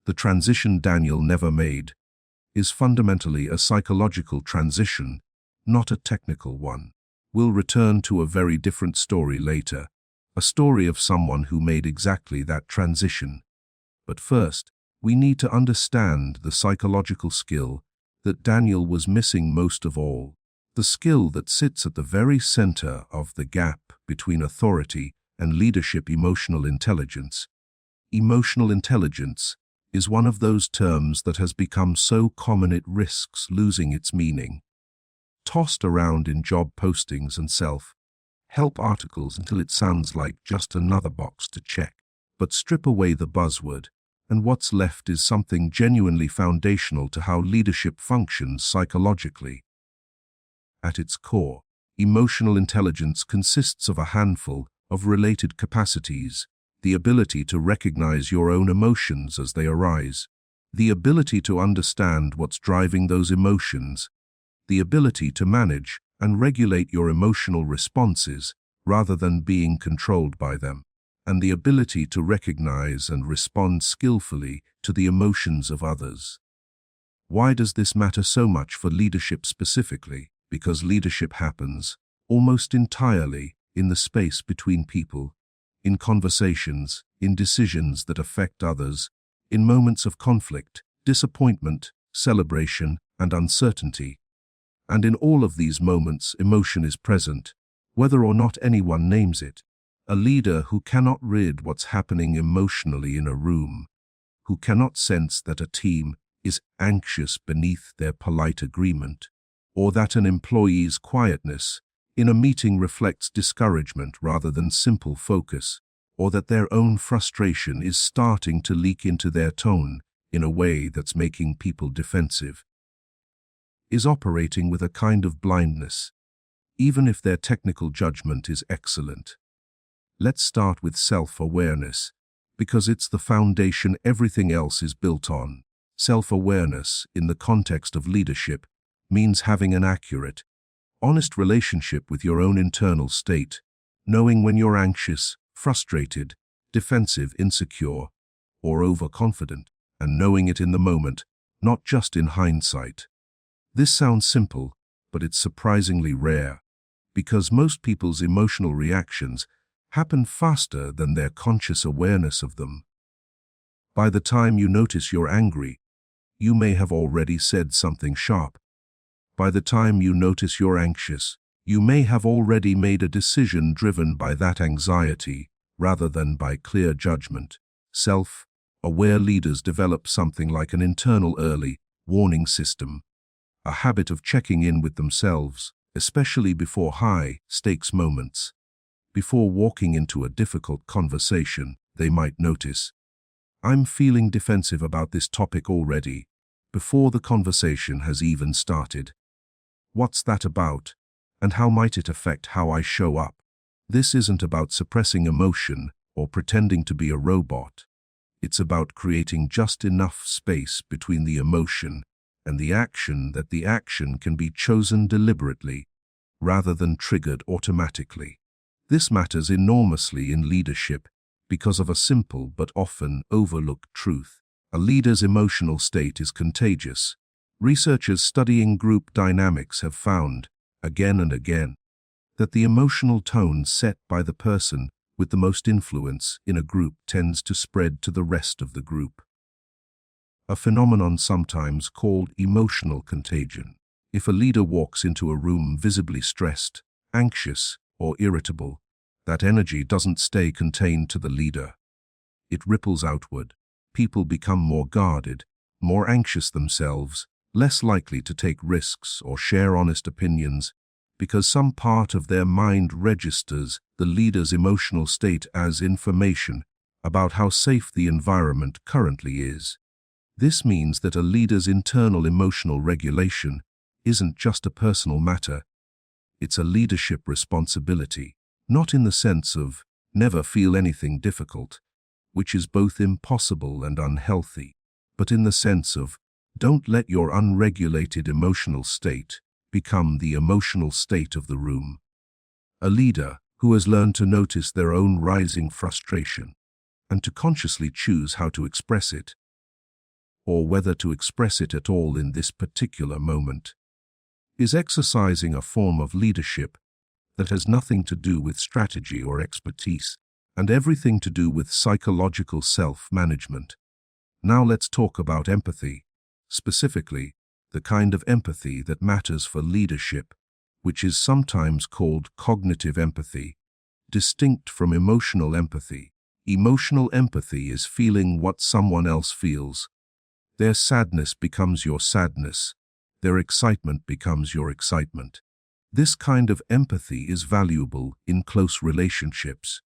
[SPEAKER 1] the transition Daniel never made, is fundamentally a psychological transition, not a technical one. We'll return to a very different story later, a story of someone who made exactly that transition. But first, we need to understand the psychological skill that Daniel was missing most of all, the skill that sits at the very center of the gap between authority and leadership: emotional intelligence. Emotional intelligence is one of those terms that has become so common it risks losing its meaning. Tossed around in job postings and self-help articles until it sounds like just another box to check. But strip away the buzzword, and what's left is something genuinely foundational to how leadership functions psychologically. At its core, emotional intelligence consists of a handful of related capacities: the ability to recognize your own emotions as they arise, the ability to understand what's driving those emotions, the ability to manage and regulate your emotional responses rather than being controlled by them, and the ability to recognize and respond skillfully to the emotions of others. Why does this matter so much for leadership specifically? Because leadership happens almost entirely in the space between people, in conversations, in decisions that affect others, in moments of conflict, disappointment, celebration, and uncertainty. And in all of these moments, emotion is present, whether or not anyone names it. A leader who cannot read what's happening emotionally in a room, who cannot sense that a team is anxious beneath their polite agreement, or that an employee's quietness in a meeting reflects discouragement rather than simple focus, or that their own frustration is starting to leak into their tone in a way that's making people defensive, is operating with a kind of blindness, even if their technical judgment is excellent. Let's start with self-awareness, because it's the foundation everything else is built on. Self-awareness, in the context of leadership, means having an accurate, honest relationship with your own internal state, knowing when you're anxious, frustrated, defensive, insecure, or overconfident, and knowing it in the moment, not just in hindsight. This sounds simple, but it's surprisingly rare, because most people's emotional reactions happen faster than their conscious awareness of them. By the time you notice you're angry, you may have already said something sharp. By the time you notice you're anxious, you may have already made a decision driven by that anxiety rather than by clear judgment. Self-aware leaders develop something like an internal early warning system, a habit of checking in with themselves, especially before high-stakes moments. Before walking into a difficult conversation, they might notice, "I'm feeling defensive about this topic already," before the conversation has even started. What's that about? And how might it affect how I show up? This isn't about suppressing emotion or pretending to be a robot. It's about creating just enough space between the emotion and the action that the action can be chosen deliberately rather than triggered automatically. This matters enormously in leadership because of a simple but often overlooked truth. A leader's emotional state is contagious. Researchers studying group dynamics have found, again and again, that the emotional tone set by the person with the most influence in a group tends to spread to the rest of the group. A phenomenon sometimes called emotional contagion. If a leader walks into a room visibly stressed, anxious, or irritable, that energy doesn't stay contained to the leader. It ripples outward. People become more guarded, more anxious themselves, less likely to take risks or share honest opinions, because some part of their mind registers the leader's emotional state as information about how safe the environment currently is. This means that a leader's internal emotional regulation isn't just a personal matter, it's a leadership responsibility, not in the sense of never feel anything difficult, which is both impossible and unhealthy, but in the sense of don't let your unregulated emotional state become the emotional state of the room. A leader who has learned to notice their own rising frustration and to consciously choose how to express it, or whether to express it at all in this particular moment, is exercising a form of leadership that has nothing to do with strategy or expertise, and everything to do with psychological self-management. Now let's talk about empathy, specifically the kind of empathy that matters for leadership, which is sometimes called cognitive empathy, distinct from emotional empathy. Emotional empathy is feeling what someone else feels. Their sadness becomes your sadness. Their excitement becomes your excitement. This kind of empathy is valuable in close relationships,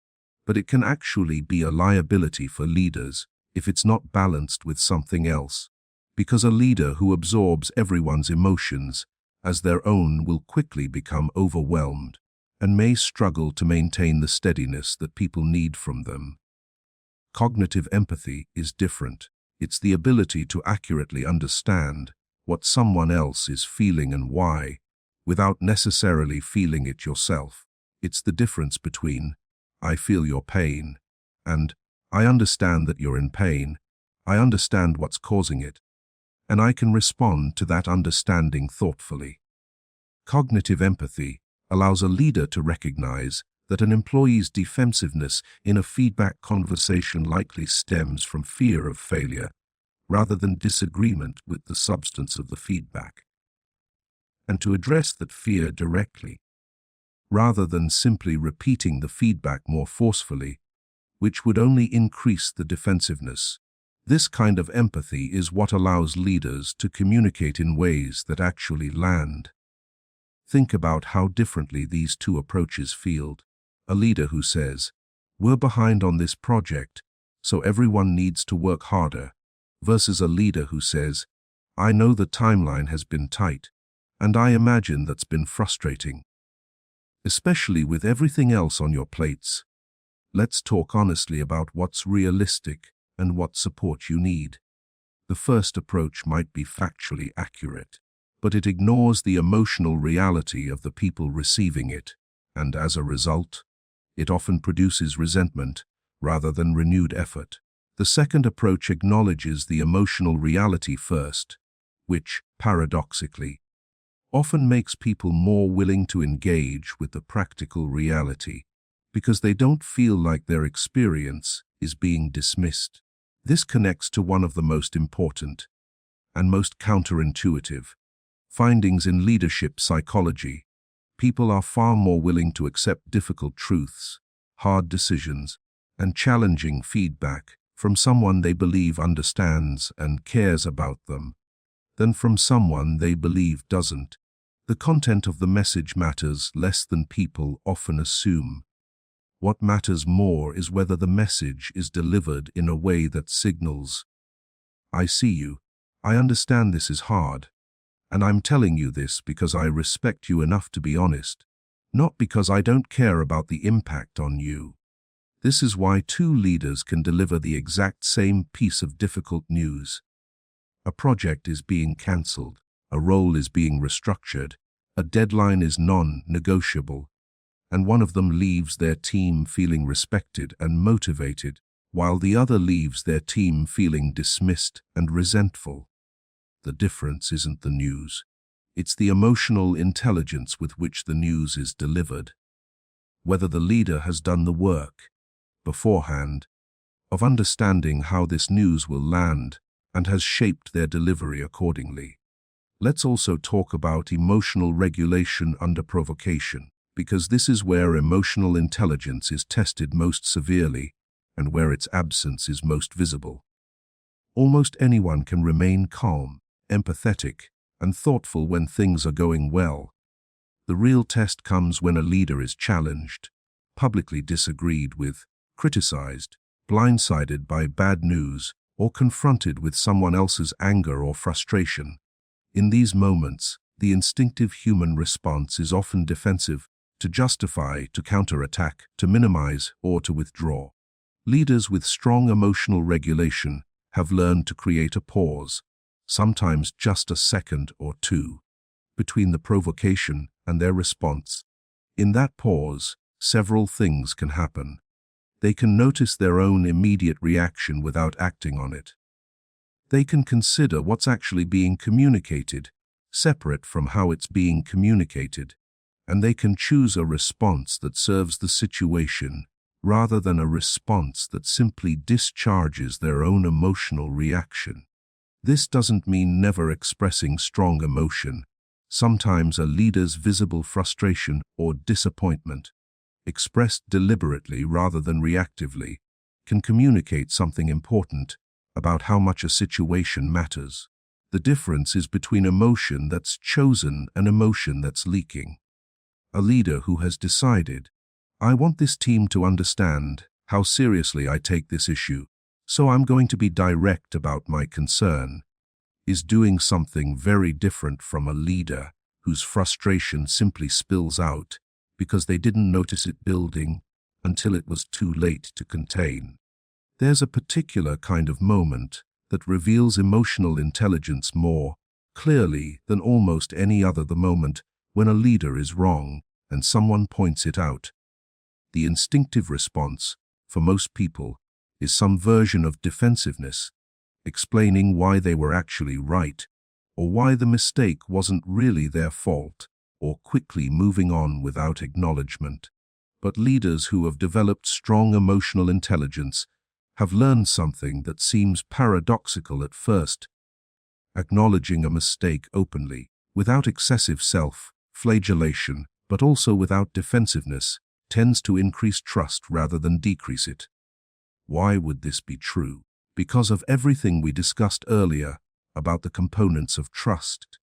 [SPEAKER 1] but it can actually be a liability for leaders if it's not balanced with something else, because a leader who absorbs everyone's emotions as their own will quickly become overwhelmed and may struggle to maintain the steadiness that people need from them. Cognitive empathy is different. It's the ability to accurately understand what someone else is feeling and why, without necessarily feeling it yourself. It's the difference between "I feel your pain" and "I understand that you're in pain. I understand what's causing it, and I can respond to that understanding thoughtfully." Cognitive empathy allows a leader to recognize that an employee's defensiveness in a feedback conversation likely stems from fear of failure rather than disagreement with the substance of the feedback, and to address that fear directly, rather than simply repeating the feedback more forcefully, which would only increase the defensiveness. This kind of empathy is what allows leaders to communicate in ways that actually land. Think about how differently these two approaches feel. A leader who says, "We're behind on this project, so everyone needs to work harder," versus a leader who says, "I know the timeline has been tight, and I imagine that's been frustrating." Especially with everything else on your plates, let's talk honestly about what's realistic and what support you need. The first approach might be factually accurate, but it ignores the emotional reality of the people receiving it, and as a result, it often produces resentment rather than renewed effort. The second approach acknowledges the emotional reality first, which, paradoxically, often makes people more willing to engage with the practical reality because they don't feel like their experience is being dismissed. This connects to one of the most important and most counterintuitive findings in leadership psychology. People are far more willing to accept difficult truths, hard decisions, and challenging feedback from someone they believe understands and cares about them than from someone they believe doesn't. The content of the message matters less than people often assume. What matters more is whether the message is delivered in a way that signals, "I see you, I understand this is hard, and I'm telling you this because I respect you enough to be honest, not because I don't care about the impact on you." This is why two leaders can deliver the exact same piece of difficult news. A project is being cancelled, a role is being restructured, a deadline is non-negotiable, and one of them leaves their team feeling respected and motivated, while the other leaves their team feeling dismissed and resentful. The difference isn't the news. It's the emotional intelligence with which the news is delivered. Whether the leader has done the work beforehand of understanding how this news will land and has shaped their delivery accordingly. Let's also talk about emotional regulation under provocation, because this is where emotional intelligence is tested most severely and where its absence is most visible. Almost anyone can remain calm, empathetic, and thoughtful when things are going well. The real test comes when a leader is challenged, publicly disagreed with, criticized, blindsided by bad news, or confronted with someone else's anger or frustration. In these moments, the instinctive human response is often defensive, to justify, to counterattack, to minimize, or to withdraw. Leaders with strong emotional regulation have learned to create a pause, sometimes just a second or two, between the provocation and their response. In that pause, several things can happen. They can notice their own immediate reaction without acting on it. They can consider what's actually being communicated, separate from how it's being communicated, and they can choose a response that serves the situation rather than a response that simply discharges their own emotional reaction. This doesn't mean never expressing strong emotion. Sometimes a leader's visible frustration or disappointment, expressed deliberately rather than reactively, can communicate something important about how much a situation matters. The difference is between emotion that's chosen and emotion that's leaking. A leader who has decided, "I want this team to understand how seriously I take this issue, so I'm going to be direct about my concern," is doing something very different from a leader whose frustration simply spills out because they didn't notice it building until it was too late to contain. There's a particular kind of moment that reveals emotional intelligence more clearly than almost any other: the moment when a leader is wrong and someone points it out. The instinctive response, for most people, is some version of defensiveness, explaining why they were actually right, or why the mistake wasn't really their fault, or quickly moving on without acknowledgement. But leaders who have developed strong emotional intelligence have learned something that seems paradoxical at first. Acknowledging a mistake openly, without excessive self-flagellation, but also without defensiveness, tends to increase trust rather than decrease it. Why would this be true? Because of everything we discussed earlier about the components of trust.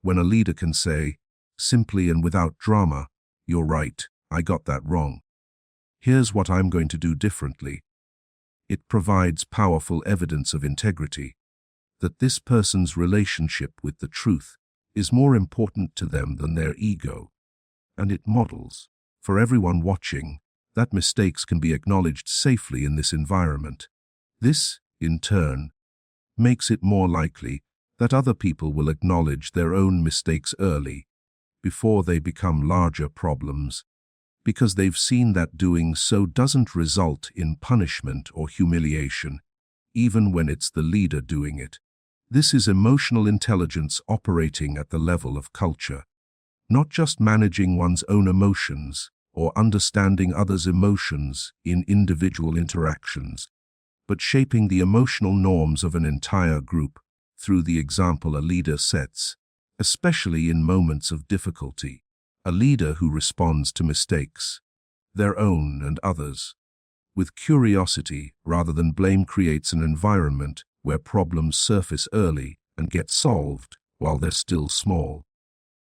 [SPEAKER 1] When a leader can say, simply and without drama, "You're right, I got that wrong. Here's what I'm going to do differently," it provides powerful evidence of integrity, that this person's relationship with the truth is more important to them than their ego. And it models, for everyone watching, that mistakes can be acknowledged safely in this environment. This, in turn, makes it more likely that other people will acknowledge their own mistakes early, before they become larger problems, because they've seen that doing so doesn't result in punishment or humiliation, even when it's the leader doing it. This is emotional intelligence operating at the level of culture, not just managing one's own emotions or understanding others' emotions in individual interactions, but shaping the emotional norms of an entire group through the example a leader sets, especially in moments of difficulty. A leader who responds to mistakes, their own and others, with curiosity rather than blame creates an environment where problems surface early and get solved while they're still small.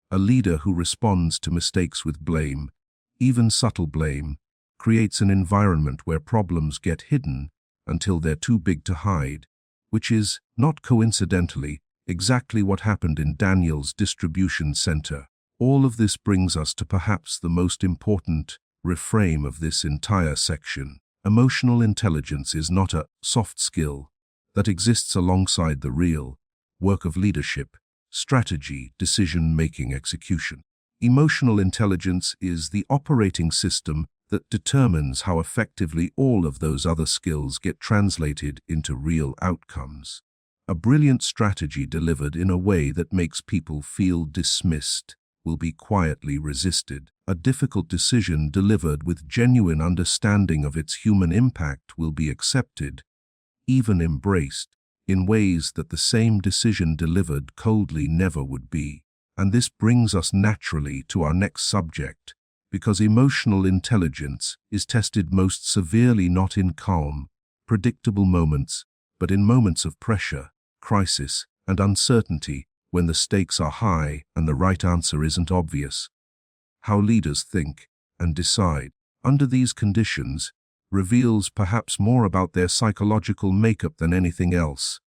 [SPEAKER 1] A leader who responds to mistakes with blame, even subtle blame, creates an environment where problems get hidden until they're too big to hide, which is, not coincidentally, exactly what happened in Daniel's distribution center. All of this brings us to perhaps the most important reframe of this entire section. Emotional intelligence is not a soft skill that exists alongside the real work of leadership, strategy, decision-making, execution. Emotional intelligence is the operating system that determines how effectively all of those other skills get translated into real outcomes. A brilliant strategy delivered in a way that makes people feel dismissed will be quietly resisted. A difficult decision delivered with genuine understanding of its human impact will be accepted, even embraced, in ways that the same decision delivered coldly never would be. And this brings us naturally to our next subject, because emotional intelligence is tested most severely not in calm, predictable moments, but in moments of pressure, crisis, and uncertainty, when the stakes are high and the right answer isn't obvious. How leaders think and decide under these conditions reveals perhaps more about their psychological makeup than anything else.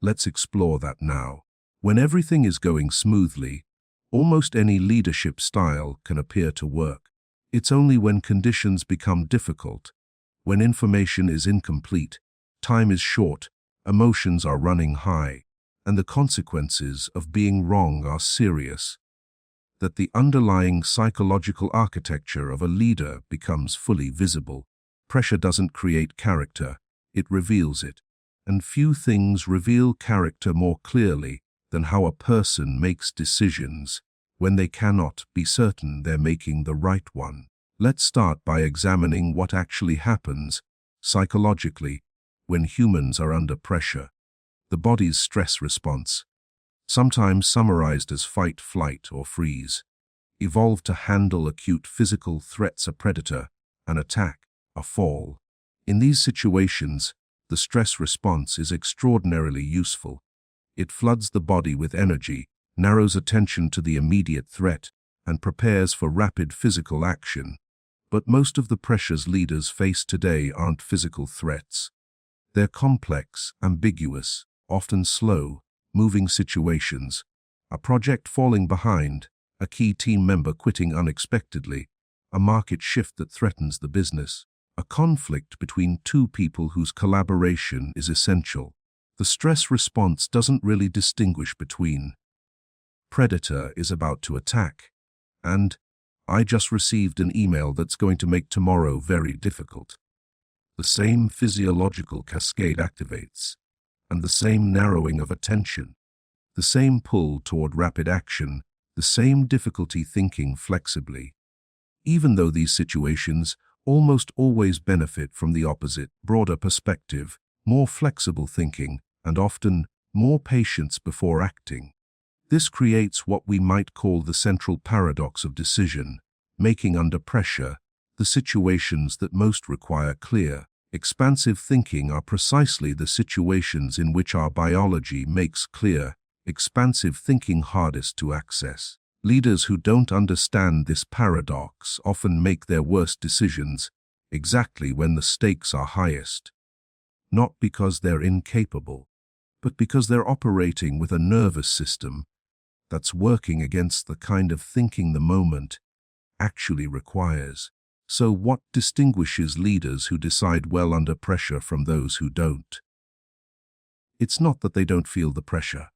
[SPEAKER 1] Let's explore that now. When everything is going smoothly, almost any leadership style can appear to work. It's only when conditions become difficult, when information is incomplete, time is short, emotions are running high, and the consequences of being wrong are serious, that the underlying psychological architecture of a leader becomes fully visible. Pressure doesn't create character, it reveals it. And few things reveal character more clearly than how a person makes decisions when they cannot be certain they're making the right one. Let's start by examining what actually happens psychologically when humans are under pressure. The body's stress response, sometimes summarized as fight, flight, or freeze, evolved to handle acute physical threats: a predator, an attack, a fall. In these situations, the stress response is extraordinarily useful. It floods the body with energy, narrows attention to the immediate threat, and prepares for rapid physical action. But most of the pressures leaders face today aren't physical threats. They're complex, ambiguous, often slow-moving situations. A project falling behind, a key team member quitting unexpectedly, a market shift that threatens the business, a conflict between two people whose collaboration is essential. The stress response doesn't really distinguish between predator is about to attack and I just received an email that's going to make tomorrow very difficult. The same physiological cascade activates, and the same narrowing of attention, the same pull toward rapid action, the same difficulty thinking flexibly. Even though these situations almost always benefit from the opposite, broader perspective, more flexible thinking, and often more patience before acting. This creates what we might call the central paradox of decision, making under pressure the situations that most require clear, expansive thinking are precisely the situations in which our biology makes clear, expansive thinking hardest to access. Leaders who don't understand this paradox often make their worst decisions exactly when the stakes are highest. Not because they're incapable, but because they're operating with a nervous system that's working against the kind of thinking the moment actually requires. So what distinguishes leaders who decide well under pressure from those who don't? It's not that they don't feel the pressure.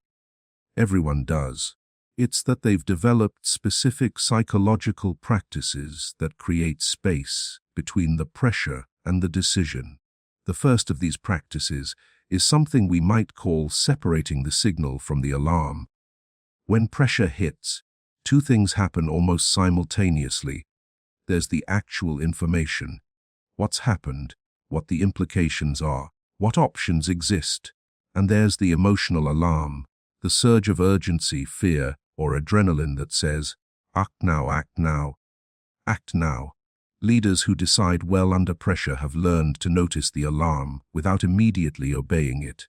[SPEAKER 1] Everyone does. It's that they've developed specific psychological practices that create space between the pressure and the decision. The first of these practices is something we might call separating the signal from the alarm. When pressure hits, two things happen almost simultaneously. There's the actual information, what's happened, what the implications are, what options exist, and there's the emotional alarm, the surge of urgency, fear, or adrenaline that says, act now, act now, act now. Leaders who decide well under pressure have learned to notice the alarm without immediately obeying it.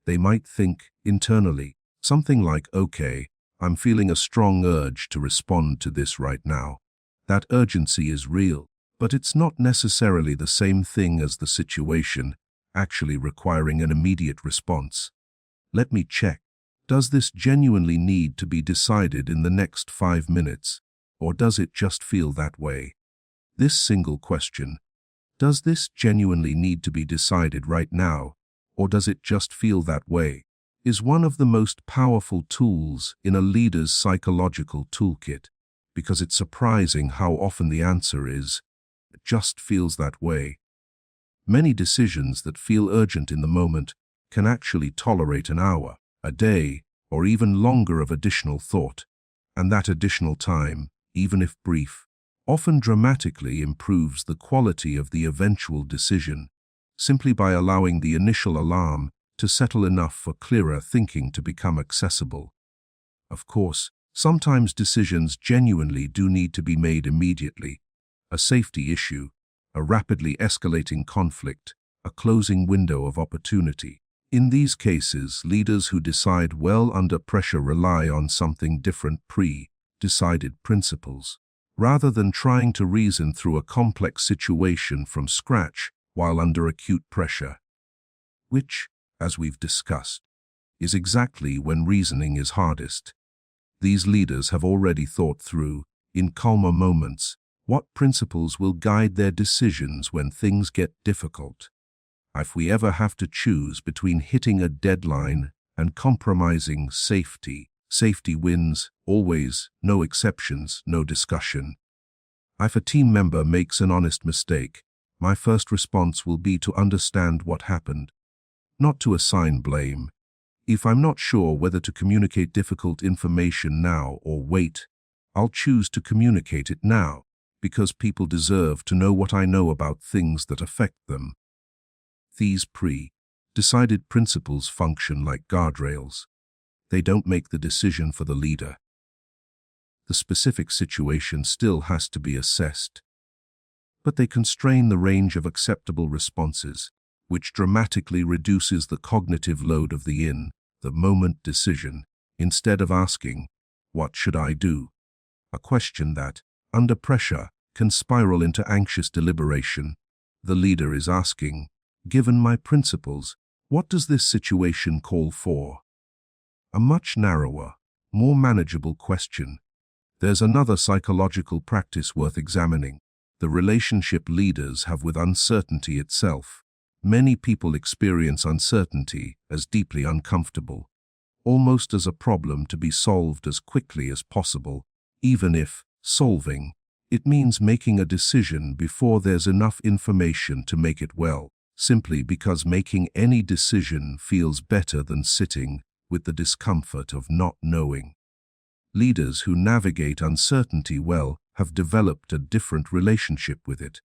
[SPEAKER 1] They might think internally, something like, okay, I'm feeling a strong urge to respond to this right now. That urgency is real, but it's not necessarily the same thing as the situation actually requiring an immediate response. Let me check. Does this genuinely need to be decided in the next 5 minutes, or does it just feel that way? This single question, does this genuinely need to be decided right now, or does it just feel that way, is one of the most powerful tools in a leader's psychological toolkit, because it's surprising how often the answer is, it just feels that way. Many decisions that feel urgent in the moment can actually tolerate an hour, a day, or even longer of additional thought, and that additional time, even if brief, often dramatically improves the quality of the eventual decision, simply by allowing the initial alarm to settle enough for clearer thinking to become accessible. Of course, sometimes decisions genuinely do need to be made immediately. A safety issue, a rapidly escalating conflict, a closing window of opportunity. In these cases, leaders who decide well under pressure rely on something different: pre-decided principles. Rather than trying to reason through a complex situation from scratch while under acute pressure, which, as we've discussed, is exactly when reasoning is hardest. These leaders have already thought through, in calmer moments, what principles will guide their decisions when things get difficult. If we ever have to choose between hitting a deadline and compromising safety, safety wins, always, no exceptions, no discussion. If a team member makes an honest mistake, my first response will be to understand what happened, not to assign blame. If I'm not sure whether to communicate difficult information now or wait, I'll choose to communicate it now, because people deserve to know what I know about things that affect them. These pre-decided principles function like guardrails. They don't make the decision for the leader. The specific situation still has to be assessed, but they constrain the range of acceptable responses, which dramatically reduces the cognitive load of the in-the-moment decision. Instead of asking, "What should I do?" a question that, under pressure, can spiral into anxious deliberation, the leader is asking, "Given my principles, what does this situation call for?" A much narrower, more manageable question. There's another psychological practice worth examining: the relationship leaders have with uncertainty itself. Many people experience uncertainty as deeply uncomfortable, almost as a problem to be solved as quickly as possible, even if solving It means making a decision before there's enough information to make it well, simply because making any decision feels better than sitting with the discomfort of not knowing. Leaders who navigate uncertainty well have developed a different relationship with it.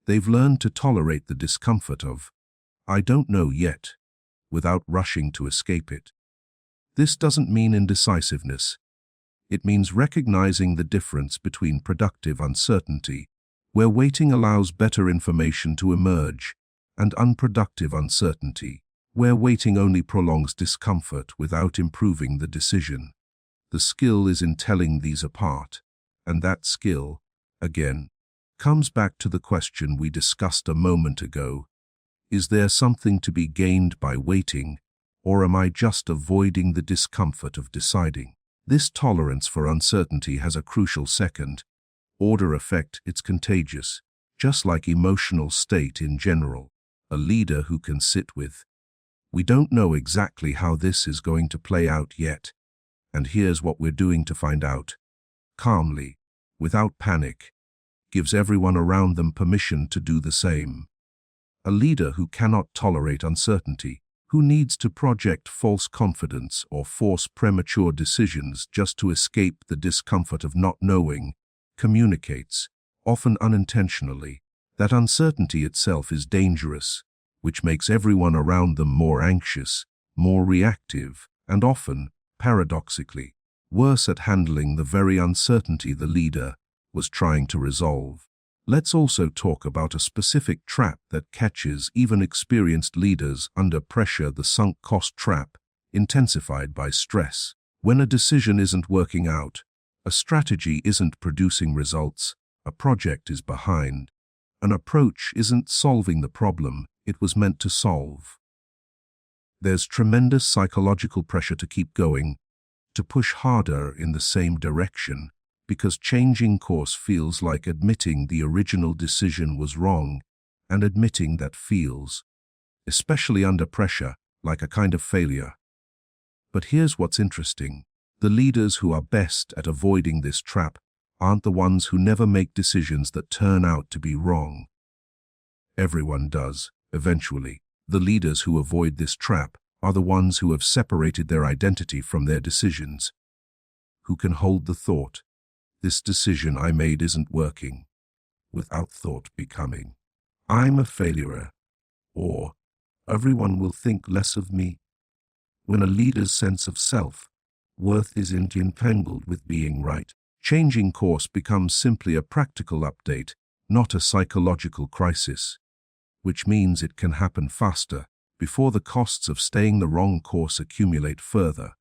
[SPEAKER 1] They've learned to tolerate the discomfort of, "I don't know yet," without rushing to escape it. This doesn't mean indecisiveness. It means recognizing the difference between productive uncertainty, where waiting allows better information to emerge, and unproductive uncertainty, where waiting only prolongs discomfort without improving the decision. The skill is in telling these apart, and that skill, again, comes back to the question we discussed a moment ago. Is there something to be gained by waiting, or am I just avoiding the discomfort of deciding? This tolerance for uncertainty has a crucial second-order effect. It's contagious, just like emotional state in general. A leader who can sit with, "We don't know exactly how this is going to play out yet, and here's what we're doing to find out," calmly, without panic, gives everyone around them permission to do the same. A leader who cannot tolerate uncertainty, who needs to project false confidence or force premature decisions just to escape the discomfort of not knowing, communicates, often unintentionally, that uncertainty itself is dangerous, which makes everyone around them more anxious, more reactive, and often, paradoxically, worse at handling the very uncertainty the leader was trying to resolve. Let's also talk about a specific trap that catches even experienced leaders under pressure: the sunk cost trap, intensified by stress. When a decision isn't working out, a strategy isn't producing results, a project is behind, an approach isn't solving the problem it was meant to solve, there's tremendous psychological pressure to keep going, to push harder in the same direction, because changing course feels like admitting the original decision was wrong, and admitting that feels, especially under pressure, like a kind of failure. But here's what's interesting. The leaders who are best at avoiding this trap aren't the ones who never make decisions that turn out to be wrong. Everyone does, eventually. The leaders who avoid this trap are the ones who have separated their identity from their decisions, who can hold the thought, "This decision I made isn't working," without thought becoming, "I'm a failure," or "Everyone will think less of me." When a leader's sense of self-worth isn't entangled with being right, changing course becomes simply a practical update, not a psychological crisis, which means it can happen faster, before the costs of staying the wrong course accumulate further.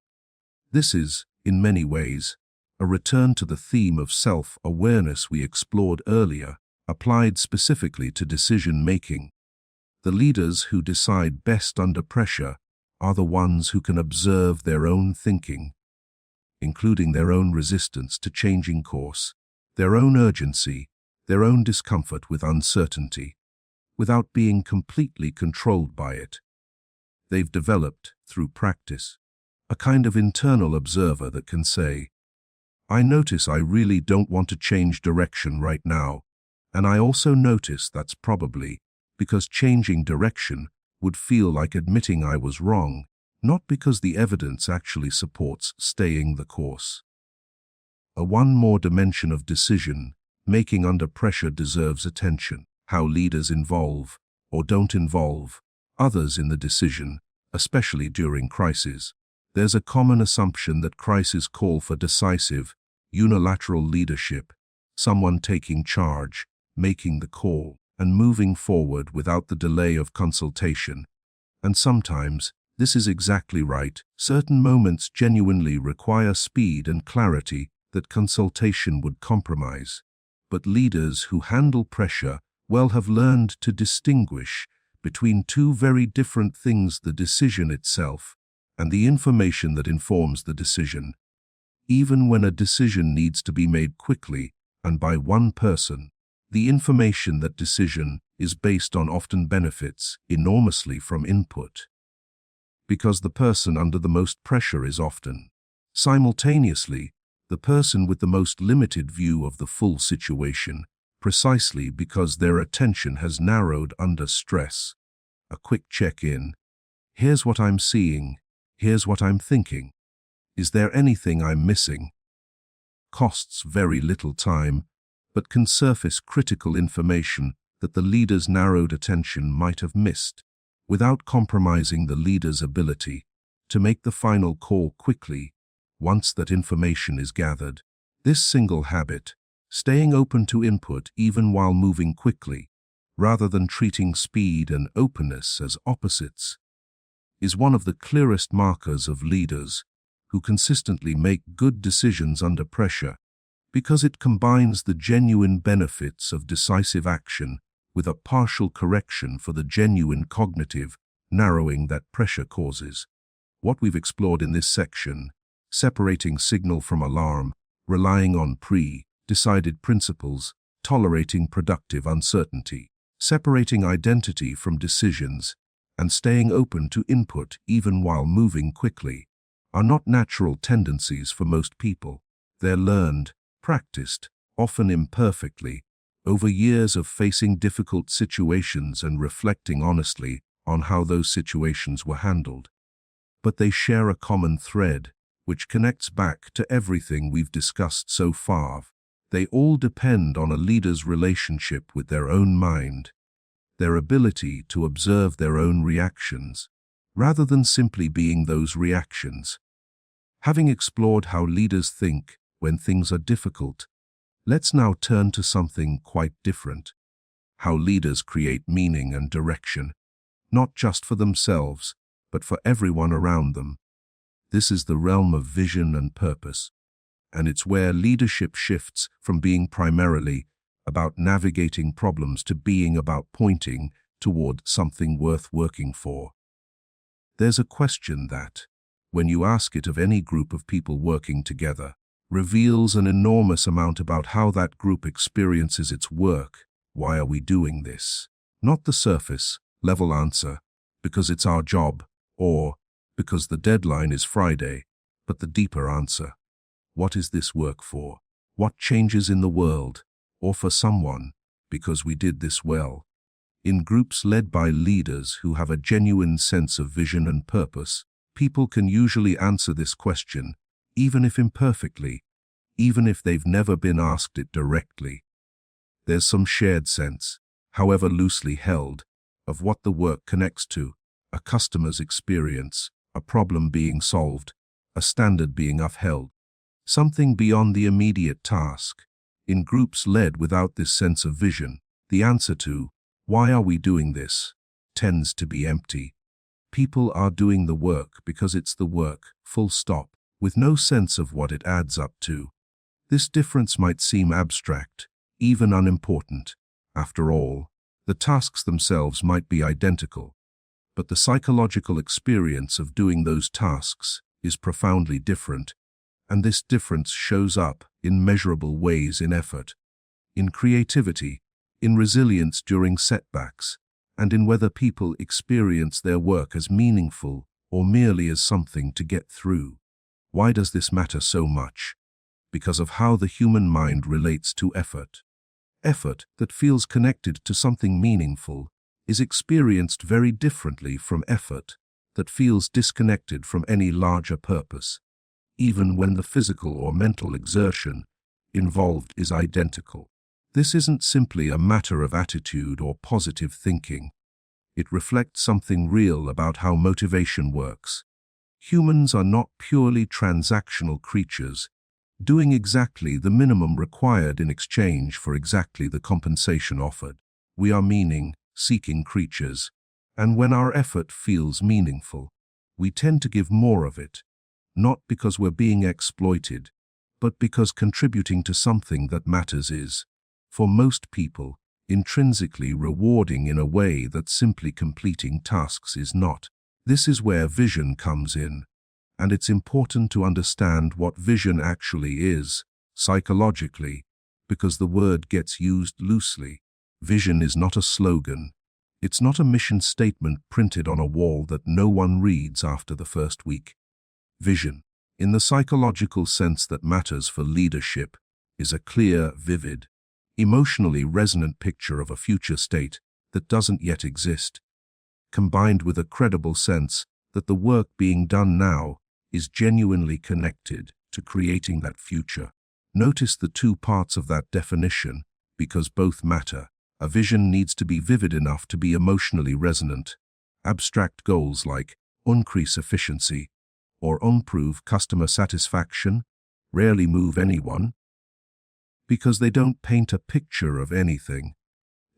[SPEAKER 1] This is, in many ways, a return to the theme of self-awareness we explored earlier, applied specifically to decision-making. The leaders who decide best under pressure are the ones who can observe their own thinking, including their own resistance to changing course, their own urgency, their own discomfort with uncertainty, without being completely controlled by it. They've developed, through practice, a kind of internal observer that can say, "I notice I really don't want to change direction right now, and I also notice that's probably because changing direction would feel like admitting I was wrong, not because the evidence actually supports staying the course." One more dimension of decision-making under pressure deserves attention: how leaders involve, or don't involve, others in the decision, especially during crises. There's a common assumption that crises call for decisive, unilateral leadership, someone taking charge, making the call, and moving forward without the delay of consultation. And sometimes, this is exactly right. Certain moments genuinely require speed and clarity that consultation would compromise. But leaders who handle pressure well have learned to distinguish between two very different things: the decision itself and the information that informs the decision. Even when a decision needs to be made quickly and by one person, the information that decision is based on often benefits enormously from input, because the person under the most pressure is often, simultaneously, the person with the most limited view of the full situation, precisely because their attention has narrowed under stress. A quick check-in. Here's what I'm seeing. Here's what I'm thinking. Is there anything I'm missing? Costs very little time, but can surface critical information that the leader's narrowed attention might have missed, without compromising the leader's ability to make the final call quickly once that information is gathered. This single habit, staying open to input even while moving quickly, rather than treating speed and openness as opposites, is one of the clearest markers of leaders who consistently make good decisions under pressure, because it combines the genuine benefits of decisive action with a partial correction for the genuine cognitive narrowing that pressure causes. What we've explored in this section, separating signal from alarm, relying on pre-decided principles, tolerating productive uncertainty, separating identity from decisions, and staying open to input even while moving quickly, are not natural tendencies for most people. They're learned, practiced, often imperfectly, over years of facing difficult situations and reflecting honestly on how those situations were handled. But they share a common thread, which connects back to everything we've discussed so far. They all depend on a leader's relationship with their own mind, their ability to observe their own reactions, rather than simply being those reactions. Having explored how leaders think when things are difficult, let's now turn to something quite different: how leaders create meaning and direction, not just for themselves, but for everyone around them. This is the realm of vision and purpose, and it's where leadership shifts from being primarily about navigating problems to being about pointing toward something worth working for. There's a question that, when you ask it of any group of people working together, reveals an enormous amount about how that group experiences its work. Why are we doing this? Not the surface level answer, because it's our job, or because the deadline is Friday, but the deeper answer: what is this work for? What changes in the world, or for someone, because we did this well? In groups led by leaders who have a genuine sense of vision and purpose, people can usually answer this question, even if imperfectly, even if they've never been asked it directly. There's some shared sense, however loosely held, of what the work connects to: a customer's experience, a problem being solved, a standard being upheld, something beyond the immediate task. In groups led without this sense of vision, the answer to "why are we doing this?" tends to be empty. People are doing the work because it's the work, full stop, with no sense of what it adds up to. This difference might seem abstract, even unimportant. After all, the tasks themselves might be identical, but the psychological experience of doing those tasks is profoundly different, and this difference shows up in measurable ways: in effort, in creativity, in resilience during setbacks, and in whether people experience their work as meaningful or merely as something to get through. Why does this matter so much? Because of how the human mind relates to effort. Effort that feels connected to something meaningful is experienced very differently from effort that feels disconnected from any larger purpose, even when the physical or mental exertion involved is identical. This isn't simply a matter of attitude or positive thinking. It reflects something real about how motivation works. Humans are not purely transactional creatures, doing exactly the minimum required in exchange for exactly the compensation offered. We are meaning-seeking creatures, and when our effort feels meaningful, we tend to give more of it, not because we're being exploited, but because contributing to something that matters is, for most people, intrinsically rewarding in a way that simply completing tasks is not. This is where vision comes in, and it's important to understand what vision actually is, psychologically, because the word gets used loosely. Vision is not a slogan. It's not a mission statement printed on a wall that no one reads after the first week. Vision in the psychological sense that matters for leadership is a clear, vivid, emotionally resonant picture of a future state that doesn't yet exist, combined with a credible sense that the work being done now is genuinely connected to creating that future. Notice the two parts of that definition, because both matter. A vision needs to be vivid enough to be emotionally resonant. Abstract goals like increase efficiency or improve customer satisfaction rarely move anyone because they don't paint a picture of anything.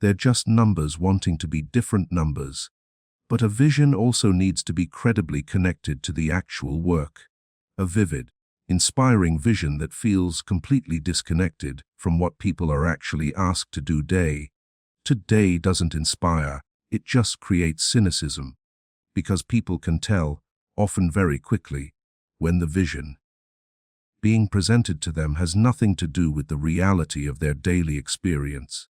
[SPEAKER 1] They're just numbers wanting to be different numbers. But a vision also needs to be credibly connected to the actual work. A vivid, inspiring vision that feels completely disconnected from what people are actually asked to do day to day doesn't inspire, it just creates cynicism. Because people can tell, often very quickly, when the vision being presented to them has nothing to do with the reality of their daily experience.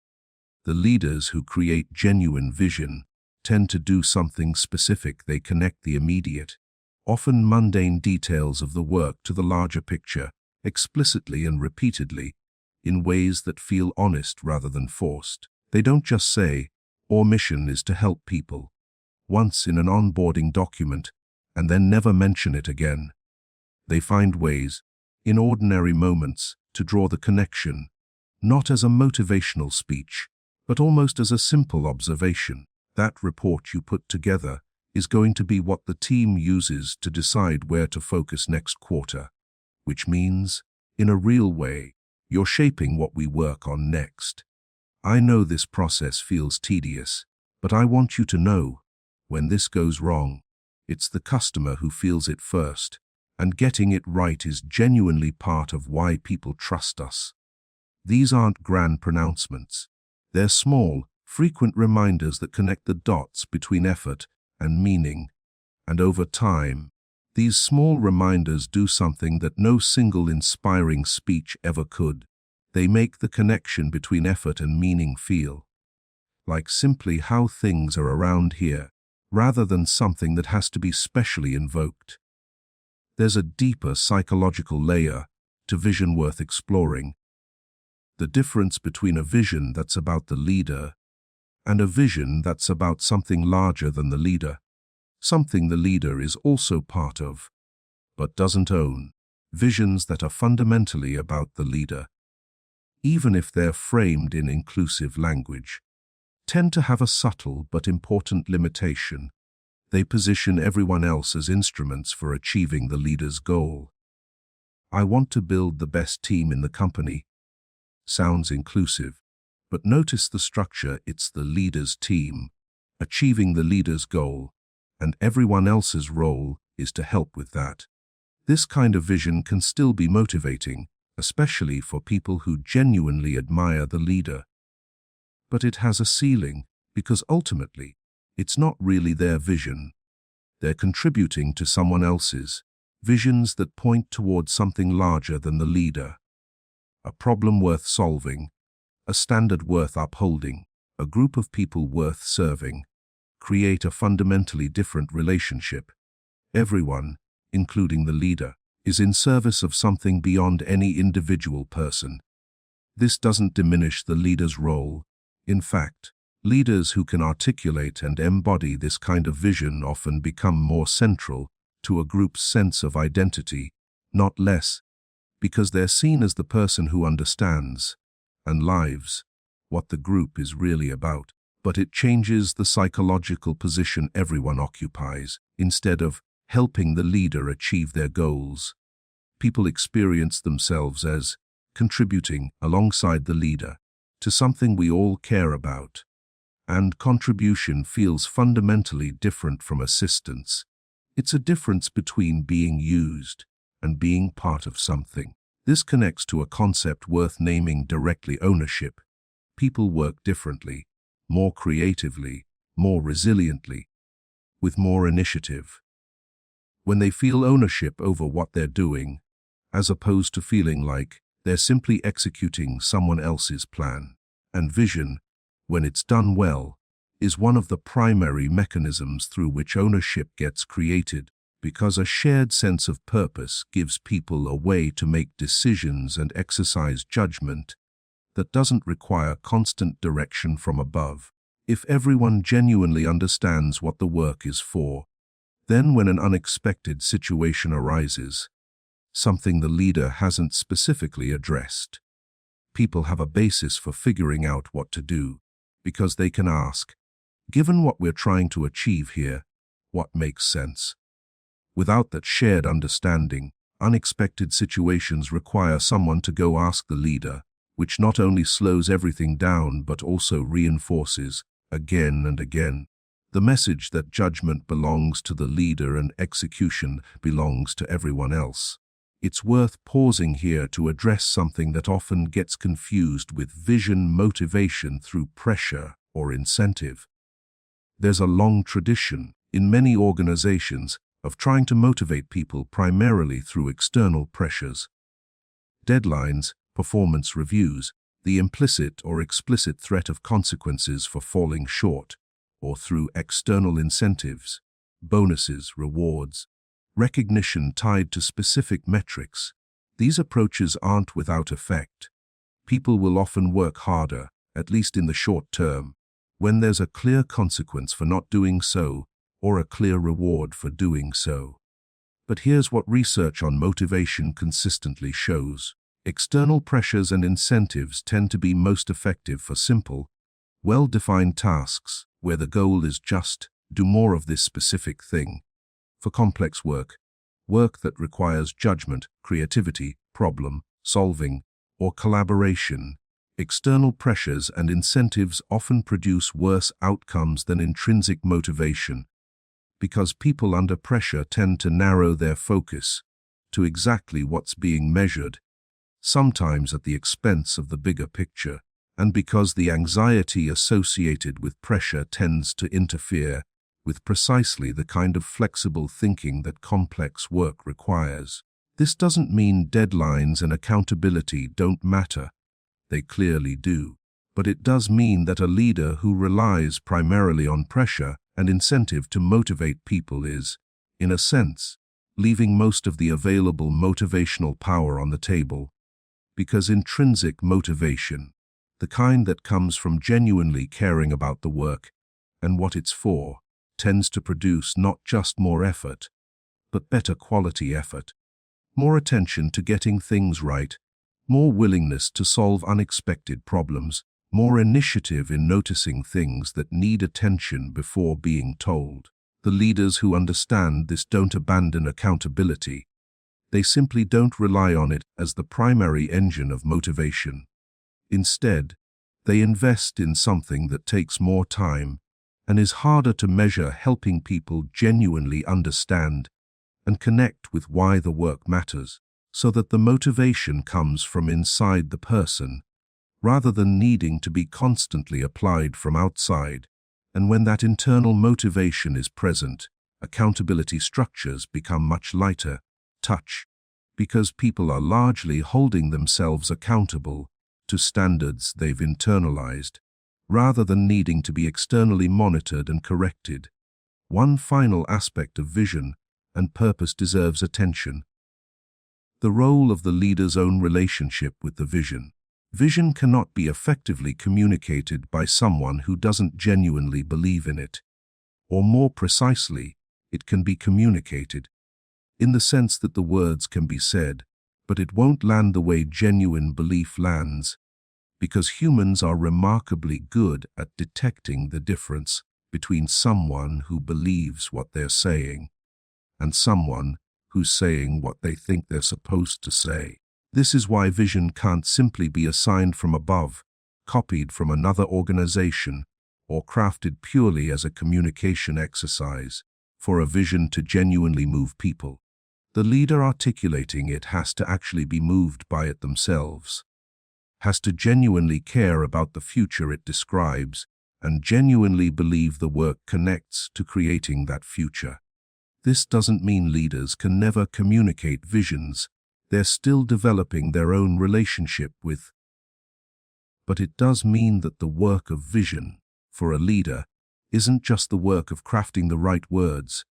[SPEAKER 1] The leaders who create genuine vision tend to do something specific. They connect the immediate, often mundane details of the work to the larger picture, explicitly and repeatedly, in ways that feel honest rather than forced. They don't just say, "Our mission is to help people," once in an onboarding document, and then never mention it again. They find ways, in ordinary moments, to draw the connection, not as a motivational speech, but almost as a simple observation. That report you put together is going to be what the team uses to decide where to focus next quarter, which means, in a real way, you're shaping what we work on next. I know this process feels tedious, but I want you to know, when this goes wrong, it's the customer who feels it first, and getting it right is genuinely part of why people trust us. These aren't grand pronouncements. They're small, frequent reminders that connect the dots between effort and meaning. And over time, these small reminders do something that no single inspiring speech ever could. They make the connection between effort and meaning feel like simply how things are around here, rather than something that has to be specially invoked. There's a deeper psychological layer to vision worth exploring. The difference between a vision that's about the leader and a vision that's about something larger than the leader, something the leader is also part of, but doesn't own. Visions that are fundamentally about the leader, even if they're framed in inclusive language, tend to have a subtle but important limitation. They position everyone else as instruments for achieving the leader's goal. I want to build the best team in the company. Sounds inclusive, but notice the structure. It's the leader's team, achieving the leader's goal, and everyone else's role is to help with that. This kind of vision can still be motivating, especially for people who genuinely admire the leader. But it has a ceiling, because ultimately, it's not really their vision. They're contributing to someone else's, visions that point towards something larger than the leader. A problem worth solving, a standard worth upholding, a group of people worth serving, create a fundamentally different relationship. Everyone, including the leader, is in service of something beyond any individual person. This doesn't diminish the leader's role. In fact, leaders who can articulate and embody this kind of vision often become more central to a group's sense of identity, not less, because they're seen as the person who understands and lives what the group is really about. But it changes the psychological position everyone occupies. Instead of helping the leader achieve their goals, people experience themselves as contributing alongside the leader to something we all care about. And contribution feels fundamentally different from assistance. It's a difference between being used and being part of something. This connects to a concept worth naming directly: ownership. People work differently, more creatively, more resiliently, with more initiative, when they feel ownership over what they're doing, as opposed to feeling like they're simply executing someone else's plan. And vision, when it's done well, is one of the primary mechanisms through which ownership gets created. because a shared sense of purpose gives people a way to make decisions and exercise judgment that doesn't require constant direction from above. If everyone genuinely understands what the work is for, then when an unexpected situation arises, something the leader hasn't specifically addressed, people have a basis for figuring out what to do, because they can ask, given what we're trying to achieve here, what makes sense? Without that shared understanding, unexpected situations require someone to go ask the leader, which not only slows everything down but also reinforces, again and again, the message that judgment belongs to the leader and execution belongs to everyone else. It's worth pausing here to address something that often gets confused with vision motivation through pressure or incentive. There's a long tradition in many organizations of trying to motivate people primarily through external pressures. Deadlines, performance reviews, the implicit or explicit threat of consequences for falling short, or through external incentives, bonuses, rewards, recognition tied to specific metrics. These approaches aren't without effect. People will often work harder, at least in the short term, when there's a clear consequence for not doing so, or a clear reward for doing so. But here's what research on motivation consistently shows. External pressures and incentives tend to be most effective for simple, well-defined tasks where the goal is just do more of this specific thing. For complex work, work that requires judgment, creativity, problem solving, or collaboration, external pressures and incentives often produce worse outcomes than intrinsic motivation, because people under pressure tend to narrow their focus to exactly what's being measured, sometimes at the expense of the bigger picture, and because the anxiety associated with pressure tends to interfere with precisely the kind of flexible thinking that complex work requires. This doesn't mean deadlines and accountability don't matter. They clearly do. But it does mean that a leader who relies primarily on pressure and incentive to motivate people is, in a sense, leaving most of the available motivational power on the table, because intrinsic motivation, the kind that comes from genuinely caring about the work and what it's for, tends to produce not just more effort, but better quality effort, more attention to getting things right, more willingness to solve unexpected problems, more initiative in noticing things that need attention before being told. The leaders who understand this don't abandon accountability. They simply don't rely on it as the primary engine of motivation. Instead, they invest in something that takes more time and is harder to measure, helping people genuinely understand and connect with why the work matters, so that the motivation comes from inside the person, rather than needing to be constantly applied from outside. And when that internal motivation is present, accountability structures become much lighter touch, because people are largely holding themselves accountable to standards they've internalized, rather than needing to be externally monitored and corrected. One final aspect of vision and purpose deserves attention: the role of the leader's own relationship with the vision. Vision cannot be effectively communicated by someone who doesn't genuinely believe in it. Or more precisely, it can be communicated, in the sense that the words can be said, but it won't land the way genuine belief lands, because humans are remarkably good at detecting the difference between someone who believes what they're saying and someone who's saying what they think they're supposed to say. This is why vision can't simply be assigned from above, copied from another organization, or crafted purely as a communication exercise. For a vision to genuinely move people, the leader articulating it has to actually be moved by it themselves, has to genuinely care about the future it describes, and genuinely believe the work connects to creating that future. This doesn't mean leaders can never communicate visions. They're still developing their own relationship with. But it does mean that the work of vision, for a leader, isn't just the work of crafting the right words.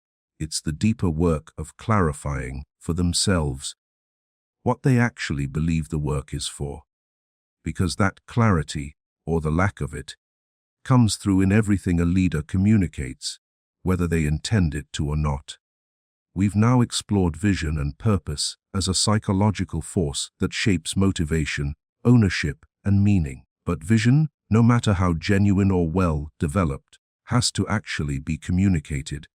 [SPEAKER 1] It's the deeper work of clarifying for themselves what they actually believe the work is for. Because that clarity, or the lack of it, comes through in everything a leader communicates, whether they intend it to or not. We've now explored vision and purpose as a psychological force that shapes motivation, ownership, and meaning. But vision, no matter how genuine or well developed, has to actually be communicated,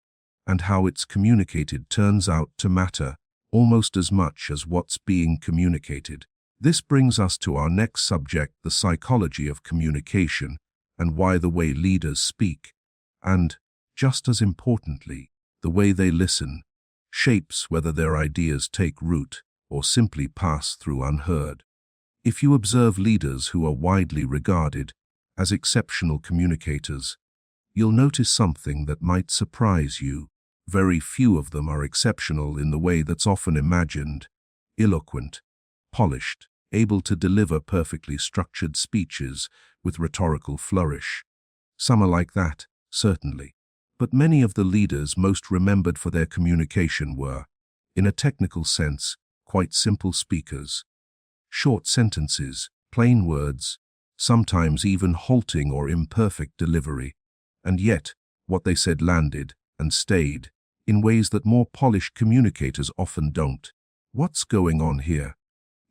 [SPEAKER 1] and how it's communicated turns out to matter almost as much as what's being communicated. This brings us to our next subject, the psychology of communication, and why the way leaders speak, and, just as importantly, the way they listen, shapes whether their ideas take root or simply pass through unheard. If you observe leaders who are widely regarded as exceptional communicators, you'll notice something that might surprise you. Very few of them are exceptional in the way that's often imagined: eloquent, polished, able to deliver perfectly structured speeches with rhetorical flourish. Some are like that, certainly. But many of the leaders most remembered for their communication were, in a technical sense, quite simple speakers. Short sentences, plain words, sometimes even halting or imperfect delivery. And yet, what they said landed and stayed in ways that more polished communicators often don't. What's going on here?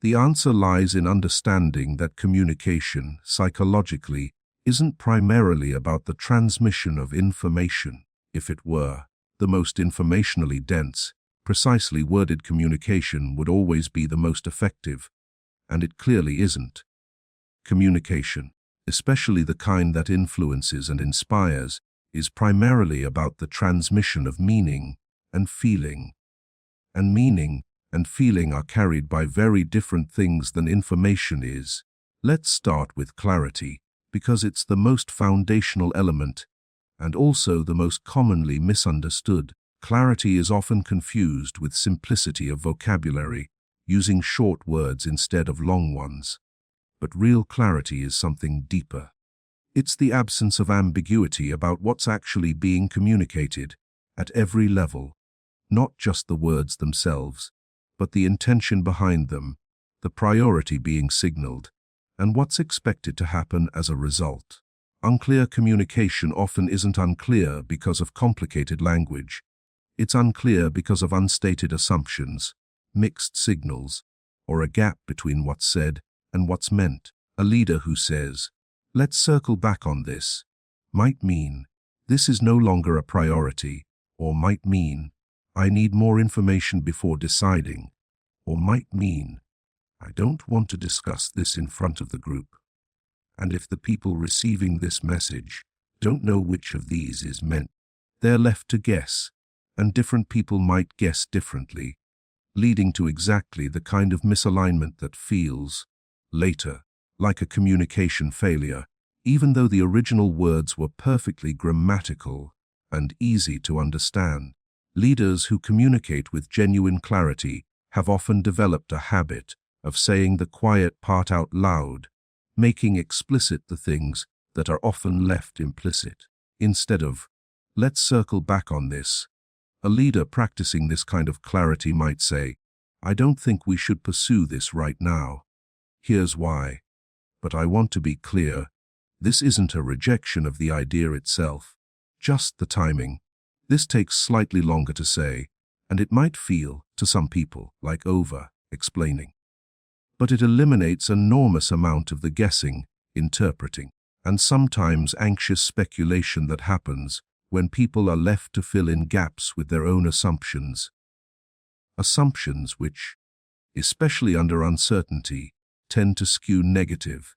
[SPEAKER 1] The answer lies in understanding that communication, psychologically, isn't primarily about the transmission of information. If it were, the most informationally dense, precisely worded communication would always be the most effective, and it clearly isn't. Communication, especially the kind that influences and inspires, is primarily about the transmission of meaning and feeling. And meaning and feeling are carried by very different things than information is. Let's start with clarity, because it's the most foundational element and also the most commonly misunderstood. Clarity is often confused with simplicity of vocabulary, using short words instead of long ones. But real clarity is something deeper. It's the absence of ambiguity about what's actually being communicated at every level, not just the words themselves, but the intention behind them, the priority being signaled, and what's expected to happen as a result. Unclear communication often isn't unclear because of complicated language. It's unclear because of unstated assumptions, mixed signals, or a gap between what's said and what's meant. A leader who says, "Let's circle back on this," might mean, "This is no longer a priority," or might mean, "I need more information before deciding," or might mean, "I don't want to discuss this in front of the group." And if the people receiving this message don't know which of these is meant, they're left to guess, and different people might guess differently, leading to exactly the kind of misalignment that feels, later, like a communication failure, even though the original words were perfectly grammatical and easy to understand. Leaders who communicate with genuine clarity have often developed a habit of saying the quiet part out loud, making explicit the things that are often left implicit. Instead of, "Let's circle back on this," a leader practicing this kind of clarity might say, "I don't think we should pursue this right now. Here's why. But I want to be clear, this isn't a rejection of the idea itself, just the timing. This takes slightly longer to say, and it might feel, to some people, like over-explaining. But it eliminates an enormous amount of the guessing, interpreting, and sometimes anxious speculation that happens when people are left to fill in gaps with their own assumptions. Assumptions which, especially under uncertainty, tend to skew negative.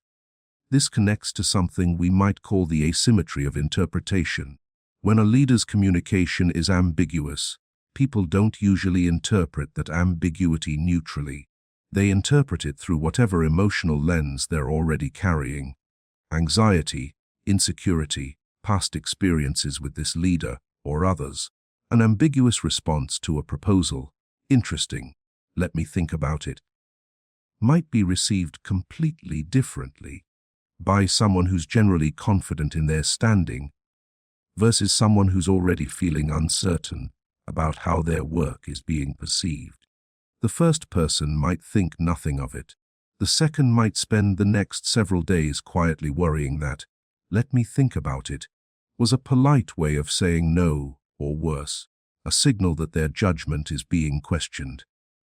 [SPEAKER 1] This connects to something we might call the asymmetry of interpretation. When a leader's communication is ambiguous, people don't usually interpret that ambiguity neutrally. They interpret it through whatever emotional lens they're already carrying. Anxiety, insecurity, past experiences with this leader or others. An ambiguous response to a proposal, "Interesting, let me think about it," might be received completely differently by someone who's generally confident in their standing versus someone who's already feeling uncertain about how their work is being perceived. The first person might think nothing of it. The second might spend the next several days quietly worrying that, "Let me think about it," was a polite way of saying no, or worse, a signal that their judgment is being questioned.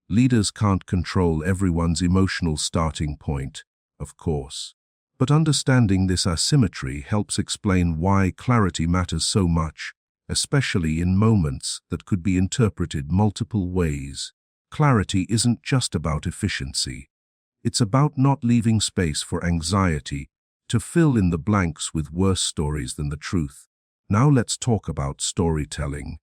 [SPEAKER 1] Leaders can't control everyone's emotional starting point, of course. But understanding this asymmetry helps explain why clarity matters so much, especially in moments that could be interpreted multiple ways. Clarity isn't just about efficiency. It's about not leaving space for anxiety to fill in the blanks with worse stories than the truth. Now let's talk about storytelling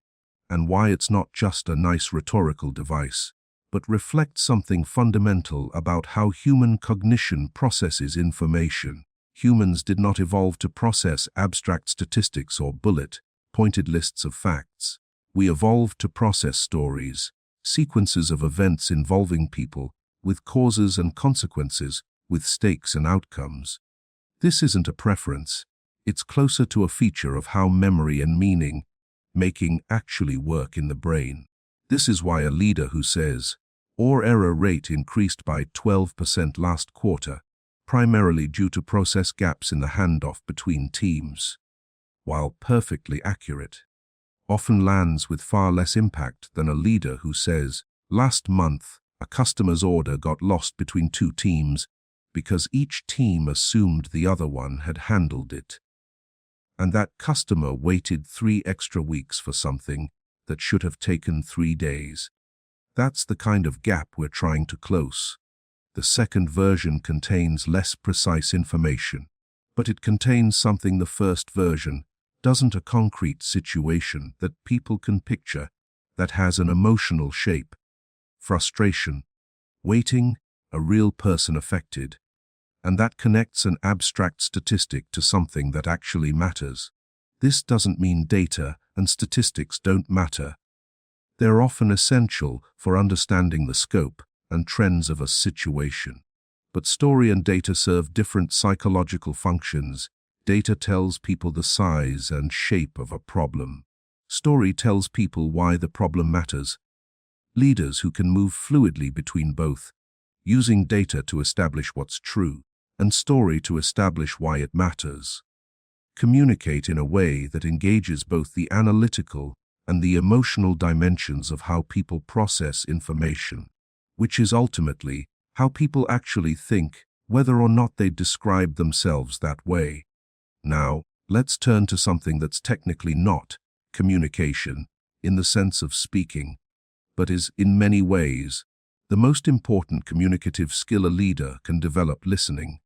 [SPEAKER 1] and why it's not just a nice rhetorical device, but reflects something fundamental about how human cognition processes information. Humans did not evolve to process abstract statistics or bullet-pointed lists of facts. We evolved to process stories, sequences of events involving people, with causes and consequences, with stakes and outcomes. This isn't a preference. It's closer to a feature of how memory and meaning-making actually work in the brain. This is why a leader who says, "Our error rate increased by 12% last quarter, primarily due to process gaps in the handoff between teams," while perfectly accurate, often lands with far less impact than a leader who says, "Last month, a customer's order got lost between two teams because each team assumed the other one had handled it. And that customer waited 3 extra weeks for something that should have taken 3 days." That's the kind of gap we're trying to close. The second version contains less precise information, but it contains something the first version doesn't: a concrete situation that people can picture, that has an emotional shape. Frustration, waiting, a real person affected, and that connects an abstract statistic to something that actually matters. This doesn't mean data and statistics don't matter. They're often essential for understanding the scope and trends of a situation. But story and data serve different psychological functions. Data tells people the size and shape of a problem. Story tells people why the problem matters. Leaders who can move fluidly between both, using data to establish what's true and story to establish why it matters, communicate in a way that engages both the analytical and the emotional dimensions of how people process information, which is ultimately how people actually think, whether or not they describe themselves that way. Now, let's turn to something that's technically not communication in the sense of speaking, but is, in many ways, the most important communicative skill a leader can develop: listening.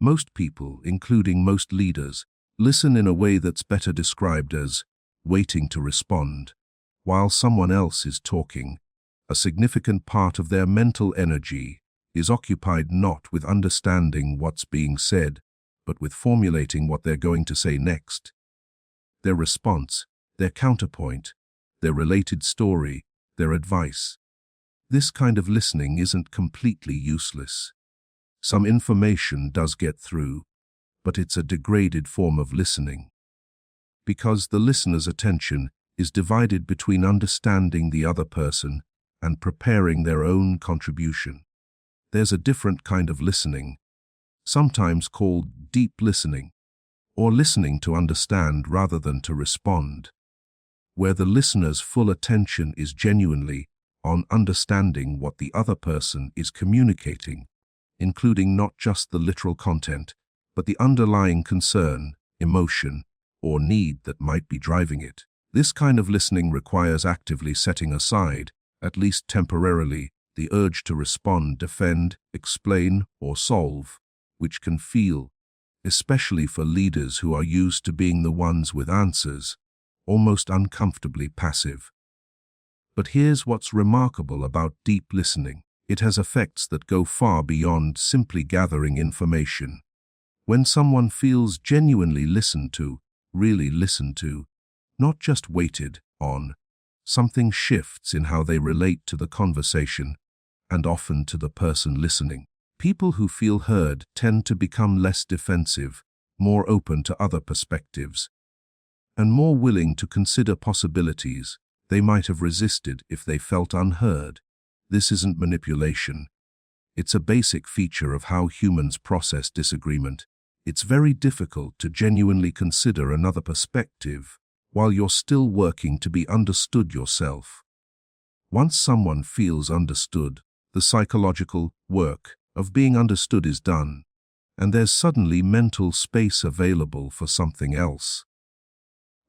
[SPEAKER 1] Most people, including most leaders, listen in a way that's better described as waiting to respond. While someone else is talking, a significant part of their mental energy is occupied not with understanding what's being said, but with formulating what they're going to say next. Their response, their counterpoint, their related story, their advice. This kind of listening isn't completely useless. Some information does get through, but it's a degraded form of listening, because the listener's attention is divided between understanding the other person and preparing their own contribution. There's a different kind of listening, sometimes called deep listening, or listening to understand rather than to respond, where the listener's full attention is genuinely on understanding what the other person is communicating, including not just the literal content, but the underlying concern, emotion, or need that might be driving it. This kind of listening requires actively setting aside, at least temporarily, the urge to respond, defend, explain, or solve, which can feel, especially for leaders who are used to being the ones with answers, almost uncomfortably passive. But here's what's remarkable about deep listening. It has effects that go far beyond simply gathering information. When someone feels genuinely listened to, really listened to, not just waited on, something shifts in how they relate to the conversation, and often to the person listening. People who feel heard tend to become less defensive, more open to other perspectives, and more willing to consider possibilities. They might have resisted if they felt unheard. This isn't manipulation. It's a basic feature of how humans process disagreement. It's very difficult to genuinely consider another perspective while you're still working to be understood yourself. Once someone feels understood, the psychological work of being understood is done, and there's suddenly mental space available for something else,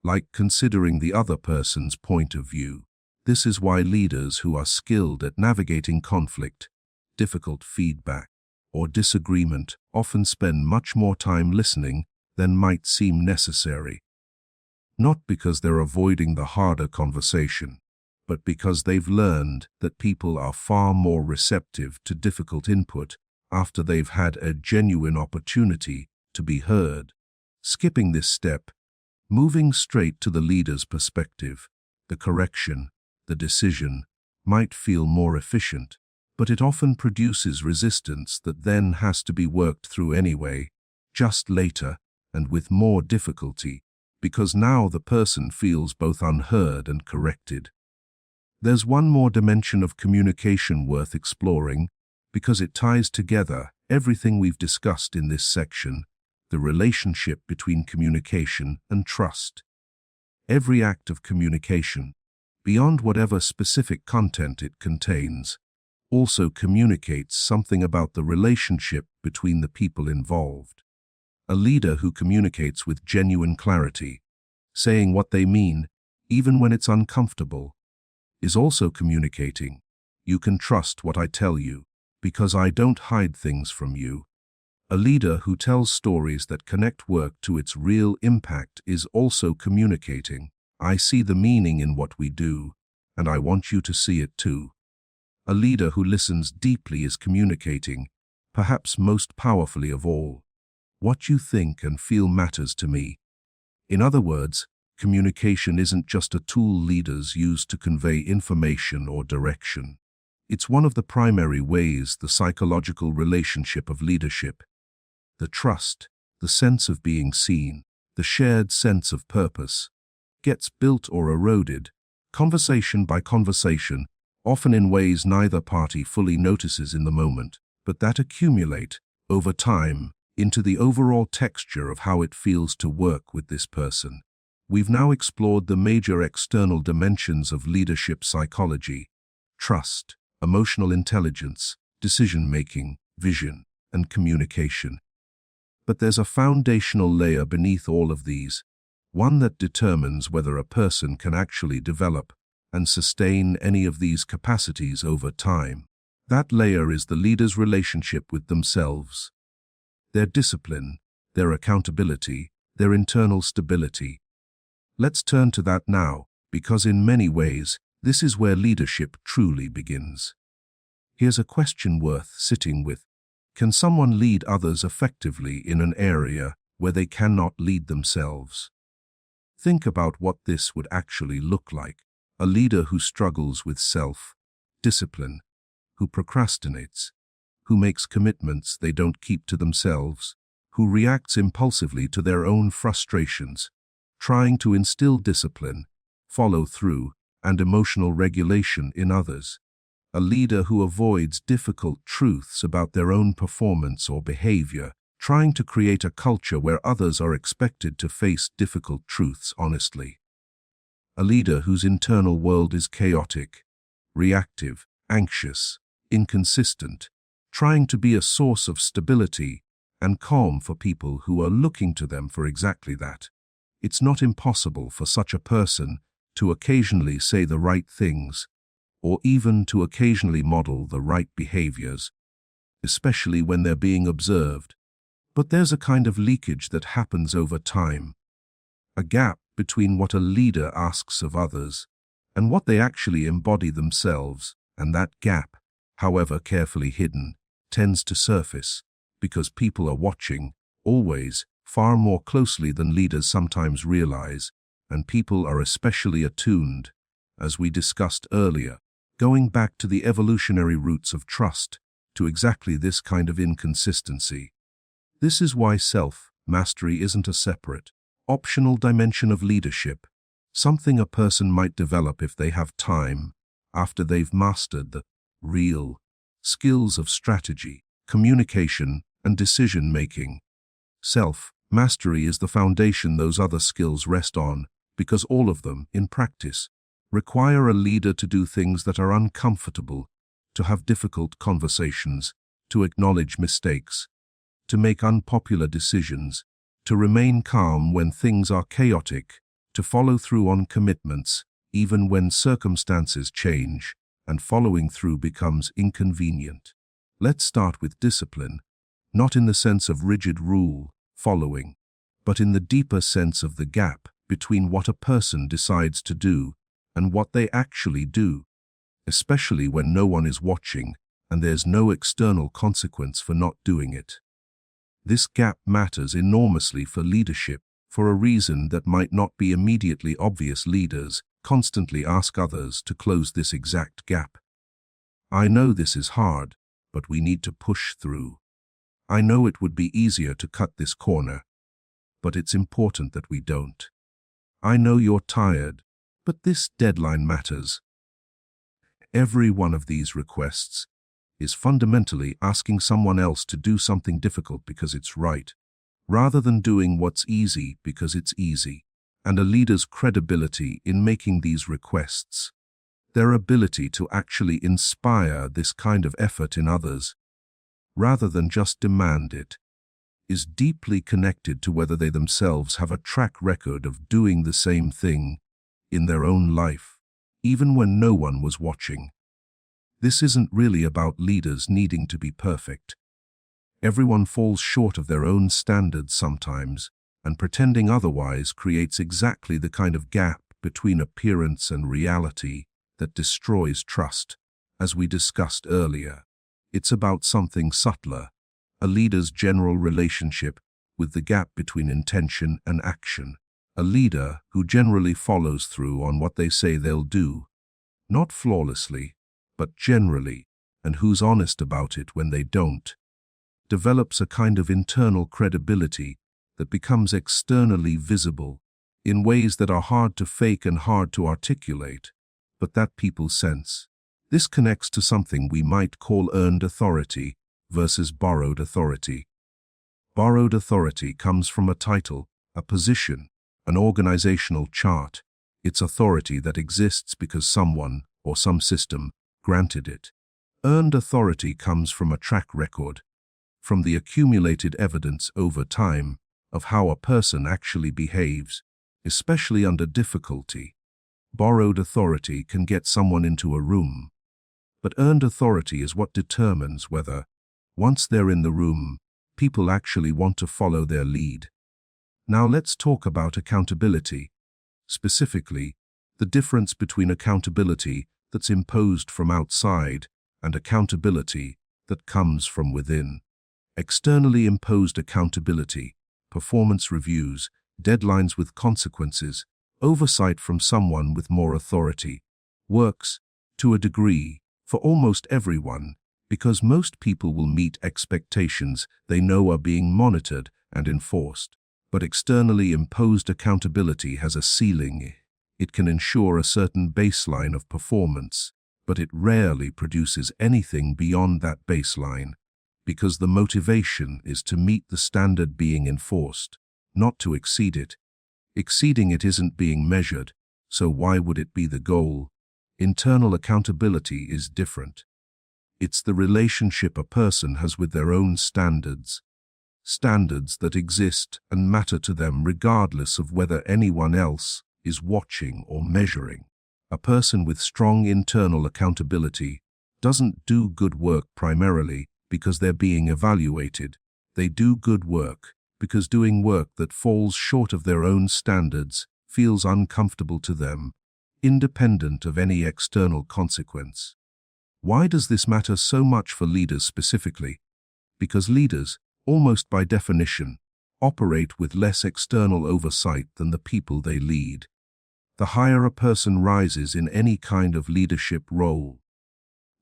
[SPEAKER 1] like considering the other person's point of view. This is why leaders who are skilled at navigating conflict, difficult feedback, or disagreement often spend much more time listening than might seem necessary. Not because they're avoiding the harder conversation, but because they've learned that people are far more receptive to difficult input after they've had a genuine opportunity to be heard. Skipping this step, moving straight to the leader's perspective, the correction, the decision, might feel more efficient, but it often produces resistance that then has to be worked through anyway, just later and with more difficulty, because now the person feels both unheard and corrected. There's one more dimension of communication worth exploring, because it ties together everything we've discussed in this section, the relationship between communication and trust. Every act of communication, beyond whatever specific content it contains, also communicates something about the relationship between the people involved. A leader who communicates with genuine clarity, saying what they mean, even when it's uncomfortable, is also communicating, "You can trust what I tell you, because I don't hide things from you." A leader who tells stories that connect work to its real impact is also communicating, "I see the meaning in what we do, and I want you to see it too." A leader who listens deeply is communicating, perhaps most powerfully of all, "What you think and feel matters to me." In other words, communication isn't just a tool leaders use to convey information or direction. It's one of the primary ways the psychological relationship of leadership, the trust, the sense of being seen, the shared sense of purpose, gets built or eroded, conversation by conversation, often in ways neither party fully notices in the moment, but that accumulate, over time, into the overall texture of how it feels to work with this person. We've now explored the major external dimensions of leadership psychology: trust, emotional intelligence, decision-making, vision, and communication. But there's a foundational layer beneath all of these, one that determines whether a person can actually develop and sustain any of these capacities over time. That layer is the leader's relationship with themselves, their discipline, their accountability, their internal stability. Let's turn to that now, because in many ways, this is where leadership truly begins. Here's a question worth sitting with. Can someone lead others effectively in an area where they cannot lead themselves? Think about what this would actually look like. A leader who struggles with self-discipline, who procrastinates, who makes commitments they don't keep to themselves, who reacts impulsively to their own frustrations, trying to instill discipline, follow through, and emotional regulation in others. A leader who avoids difficult truths about their own performance or behavior, trying to create a culture where others are expected to face difficult truths honestly. A leader whose internal world is chaotic, reactive, anxious, inconsistent, trying to be a source of stability and calm for people who are looking to them for exactly that. It's not impossible for such a person to occasionally say the right things, or even to occasionally model the right behaviors, especially when they're being observed. But there's a kind of leakage that happens over time, a gap between what a leader asks of others and what they actually embody themselves, and that gap, however carefully hidden, tends to surface because people are watching, always, far more closely than leaders sometimes realize, and people are especially attuned, as we discussed earlier, going back to the evolutionary roots of trust, to exactly this kind of inconsistency. This is why self-mastery isn't a separate, optional dimension of leadership. something a person might develop if they have time, after they've mastered the real skills of strategy, communication, and decision-making. Self-mastery is the foundation those other skills rest on, because all of them, in practice, require a leader to do things that are uncomfortable, to have difficult conversations, to acknowledge mistakes, to make unpopular decisions, to remain calm when things are chaotic, to follow through on commitments, even when circumstances change and following through becomes inconvenient. Let's start with discipline, not in the sense of rigid rule following, but in the deeper sense of the gap between what a person decides to do and what they actually do, especially when no one is watching and there's no external consequence for not doing it. This gap matters enormously for leadership for a reason that might not be immediately obvious. Leaders constantly ask others to close this exact gap. I know this is hard, but we need to push through. I know it would be easier to cut this corner, but it's important that we don't. I know you're tired, but this deadline matters. Every one of these requests is fundamentally asking someone else to do something difficult because it's right, rather than doing what's easy because it's easy. And a leader's credibility in making these requests, their ability to actually inspire this kind of effort in others, rather than just demand it, is deeply connected to whether they themselves have a track record of doing the same thing in their own life, even when no one was watching. This isn't really about leaders needing to be perfect. Everyone falls short of their own standards sometimes, and pretending otherwise creates exactly the kind of gap between appearance and reality that destroys trust, as we discussed earlier. It's about something subtler, a leader's general relationship with the gap between intention and action. A leader who generally follows through on what they say they'll do, not flawlessly, but generally, and who's honest about it when they don't, develops a kind of internal credibility that becomes externally visible in ways that are hard to fake and hard to articulate, but that people sense. This connects to something we might call earned authority versus borrowed authority. Borrowed authority comes from a title, a position, an organizational chart. It's authority that exists because someone or some system granted it. Earned authority comes from a track record, from the accumulated evidence over time of how a person actually behaves, especially under difficulty. Borrowed authority can get someone into a room, but earned authority is what determines whether, once they're in the room, people actually want to follow their lead. Now let's talk about accountability. Specifically, the difference between accountability that's imposed from outside and accountability that comes from within. Externally imposed accountability, performance reviews, deadlines with consequences, oversight from someone with more authority, works, to a degree, for almost everyone, because most people will meet expectations they know are being monitored and enforced. But externally imposed accountability has a ceiling. It can ensure a certain baseline of performance, but it rarely produces anything beyond that baseline, because the motivation is to meet the standard being enforced, not to exceed it. Exceeding it isn't being measured, so why would it be the goal? Internal accountability is different. It's the relationship a person has with their own standards. Standards that exist and matter to them regardless of whether anyone else is watching or measuring. A person with strong internal accountability doesn't do good work primarily because they're being evaluated. They do good work because doing work that falls short of their own standards feels uncomfortable to them, independent of any external consequence. Why does this matter so much for leaders specifically? Because leaders, almost by definition, operate with less external oversight than the people they lead. The higher a person rises in any kind of leadership role,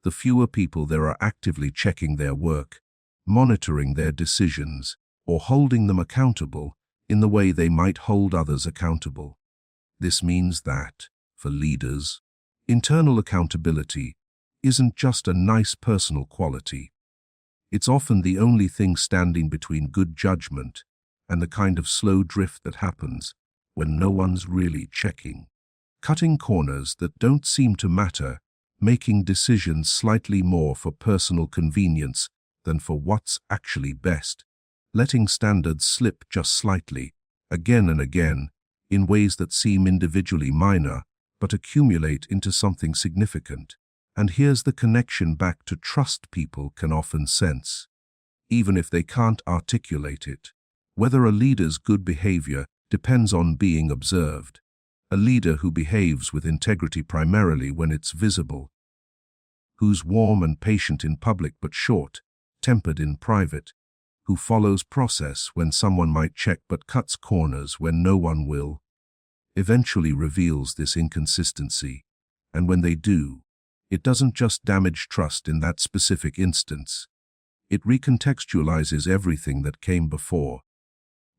[SPEAKER 1] the fewer people there are actively checking their work, monitoring their decisions, or holding them accountable in the way they might hold others accountable. This means that, for leaders, internal accountability isn't just a nice personal quality. It's often the only thing standing between good judgment and the kind of slow drift that happens when no one's really checking. Cutting corners that don't seem to matter, making decisions slightly more for personal convenience than for what's actually best, letting standards slip just slightly, again and again, in ways that seem individually minor but accumulate into something significant. And here's the connection back to trust people can often sense, even if they can't articulate it. Whether a leader's good behavior depends on being observed. A leader who behaves with integrity primarily when it's visible, who's warm and patient in public but short-tempered in private, who follows process when someone might check but cuts corners when no one will, eventually reveals this inconsistency. And when they do, it doesn't just damage trust in that specific instance. It recontextualizes everything that came before,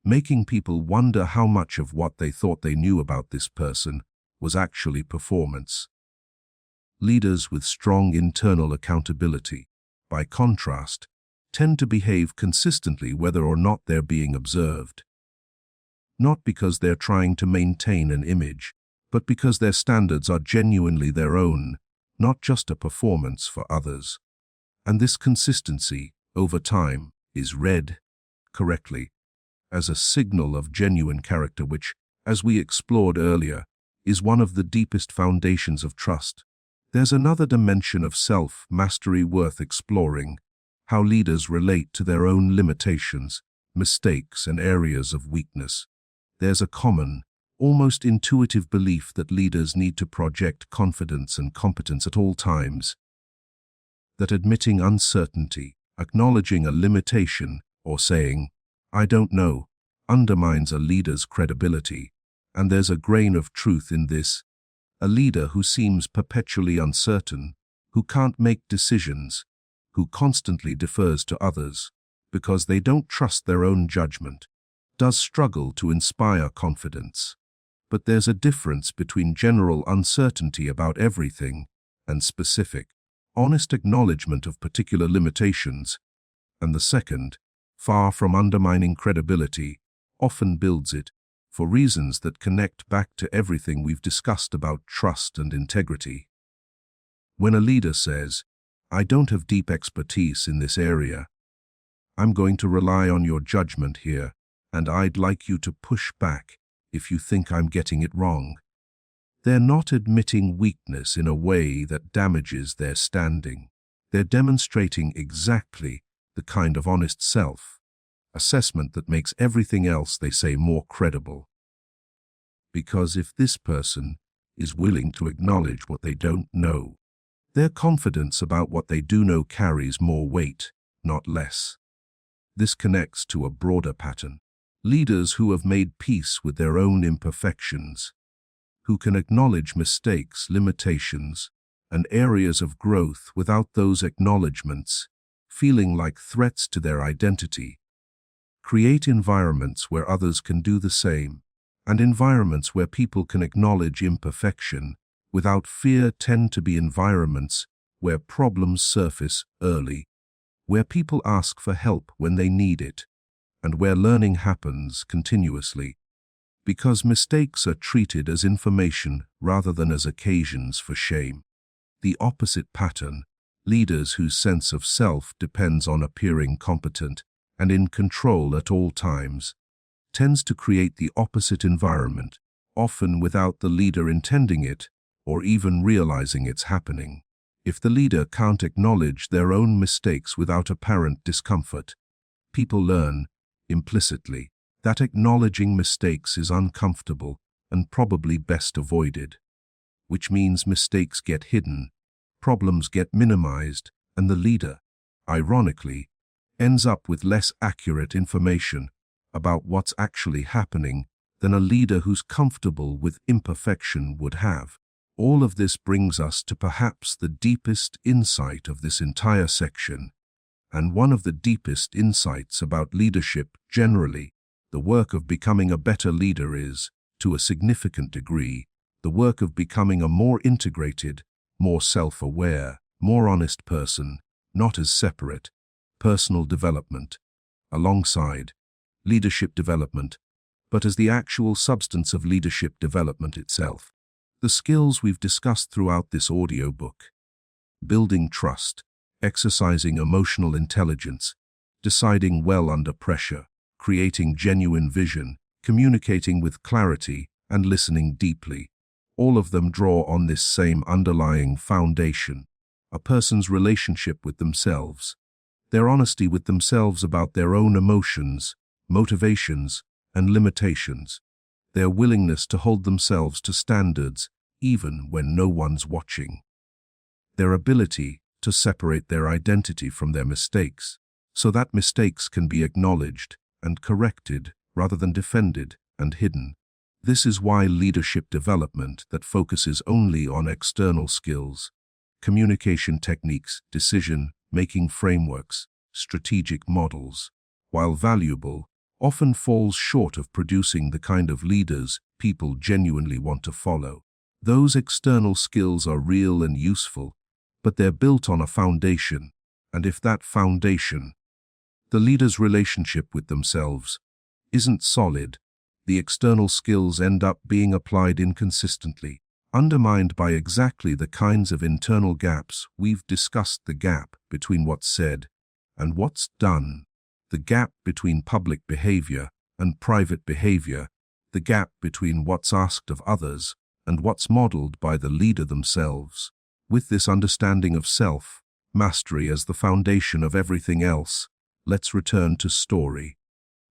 [SPEAKER 1] making people wonder how much of what they thought they knew about this person was actually performance. Leaders with strong internal accountability, by contrast, tend to behave consistently whether or not they're being observed. Not because they're trying to maintain an image, but because their standards are genuinely their own, not just a performance for others. And this consistency, over time, is read correctly as a signal of genuine character which, as we explored earlier, is one of the deepest foundations of trust. There's another dimension of self-mastery worth exploring: how leaders relate to their own limitations, mistakes, and areas of weakness. There's a common, almost intuitive belief that leaders need to project confidence and competence at all times, that admitting uncertainty, acknowledging a limitation, or saying, "I don't know," undermines a leader's credibility. And there's a grain of truth in this. A leader who seems perpetually uncertain, who can't make decisions, who constantly defers to others because they don't trust their own judgment, does struggle to inspire confidence. But there's a difference between general uncertainty about everything and specific, honest acknowledgement of particular limitations, and the second, far from undermining credibility, often builds it, for reasons that connect back to everything we've discussed about trust and integrity. When a leader says, "I don't have deep expertise in this area. I'm going to rely on your judgment here, and I'd like you to push back if you think I'm getting it wrong," they're not admitting weakness in a way that damages their standing. They're demonstrating exactly the kind of honest self-assessment that makes everything else they say more credible. Because if this person is willing to acknowledge what they don't know, their confidence about what they do know carries more weight, not less. This connects to a broader pattern. Leaders who have made peace with their own imperfections, who can acknowledge mistakes, limitations, and areas of growth without those acknowledgements feeling like threats to their identity, create environments where others can do the same, and environments where people can acknowledge imperfection without fear tend to be environments where problems surface early, where people ask for help when they need it, and where learning happens continuously, because mistakes are treated as information rather than as occasions for shame. The opposite pattern, leaders whose sense of self depends on appearing competent and in control at all times, tends to create the opposite environment, often without the leader intending it or even realizing it's happening. If the leader can't acknowledge their own mistakes without apparent discomfort, people learn, implicitly, that acknowledging mistakes is uncomfortable and probably best avoided, which means mistakes get hidden, problems get minimized, and the leader, ironically, ends up with less accurate information about what's actually happening than a leader who's comfortable with imperfection would have. All of this brings us to perhaps the deepest insight of this entire section, and one of the deepest insights about leadership generally. The work of becoming a better leader is to a significant degree, the work of becoming a more integrated, more self-aware, more honest person, not as separate, personal development, alongside leadership development, but as the actual substance of leadership development itself. The skills we've discussed throughout this audiobook: building trust, exercising emotional intelligence, deciding well under pressure, creating genuine vision, communicating with clarity, and listening deeply. All of them draw on this same underlying foundation: a person's relationship with themselves, their honesty with themselves about their own emotions, motivations, and limitations, their willingness to hold themselves to standards even when no one's watching, their ability to separate their identity from their mistakes, so that mistakes can be acknowledged and corrected rather than defended and hidden. This is why leadership development that focuses only on external skills, communication techniques, decision-making frameworks, strategic models, while valuable, often falls short of producing the kind of leaders people genuinely want to follow. Those external skills are real and useful, but they're built on a foundation, and if that foundation, the leader's relationship with themselves, isn't solid, the external skills end up being applied inconsistently, undermined by exactly the kinds of internal gaps we've discussed: the gap between what's said and what's done, the gap between public behavior and private behavior, the gap between what's asked of others and what's modeled by the leader themselves. With this understanding of self-mastery as the foundation of everything else, let's return to story.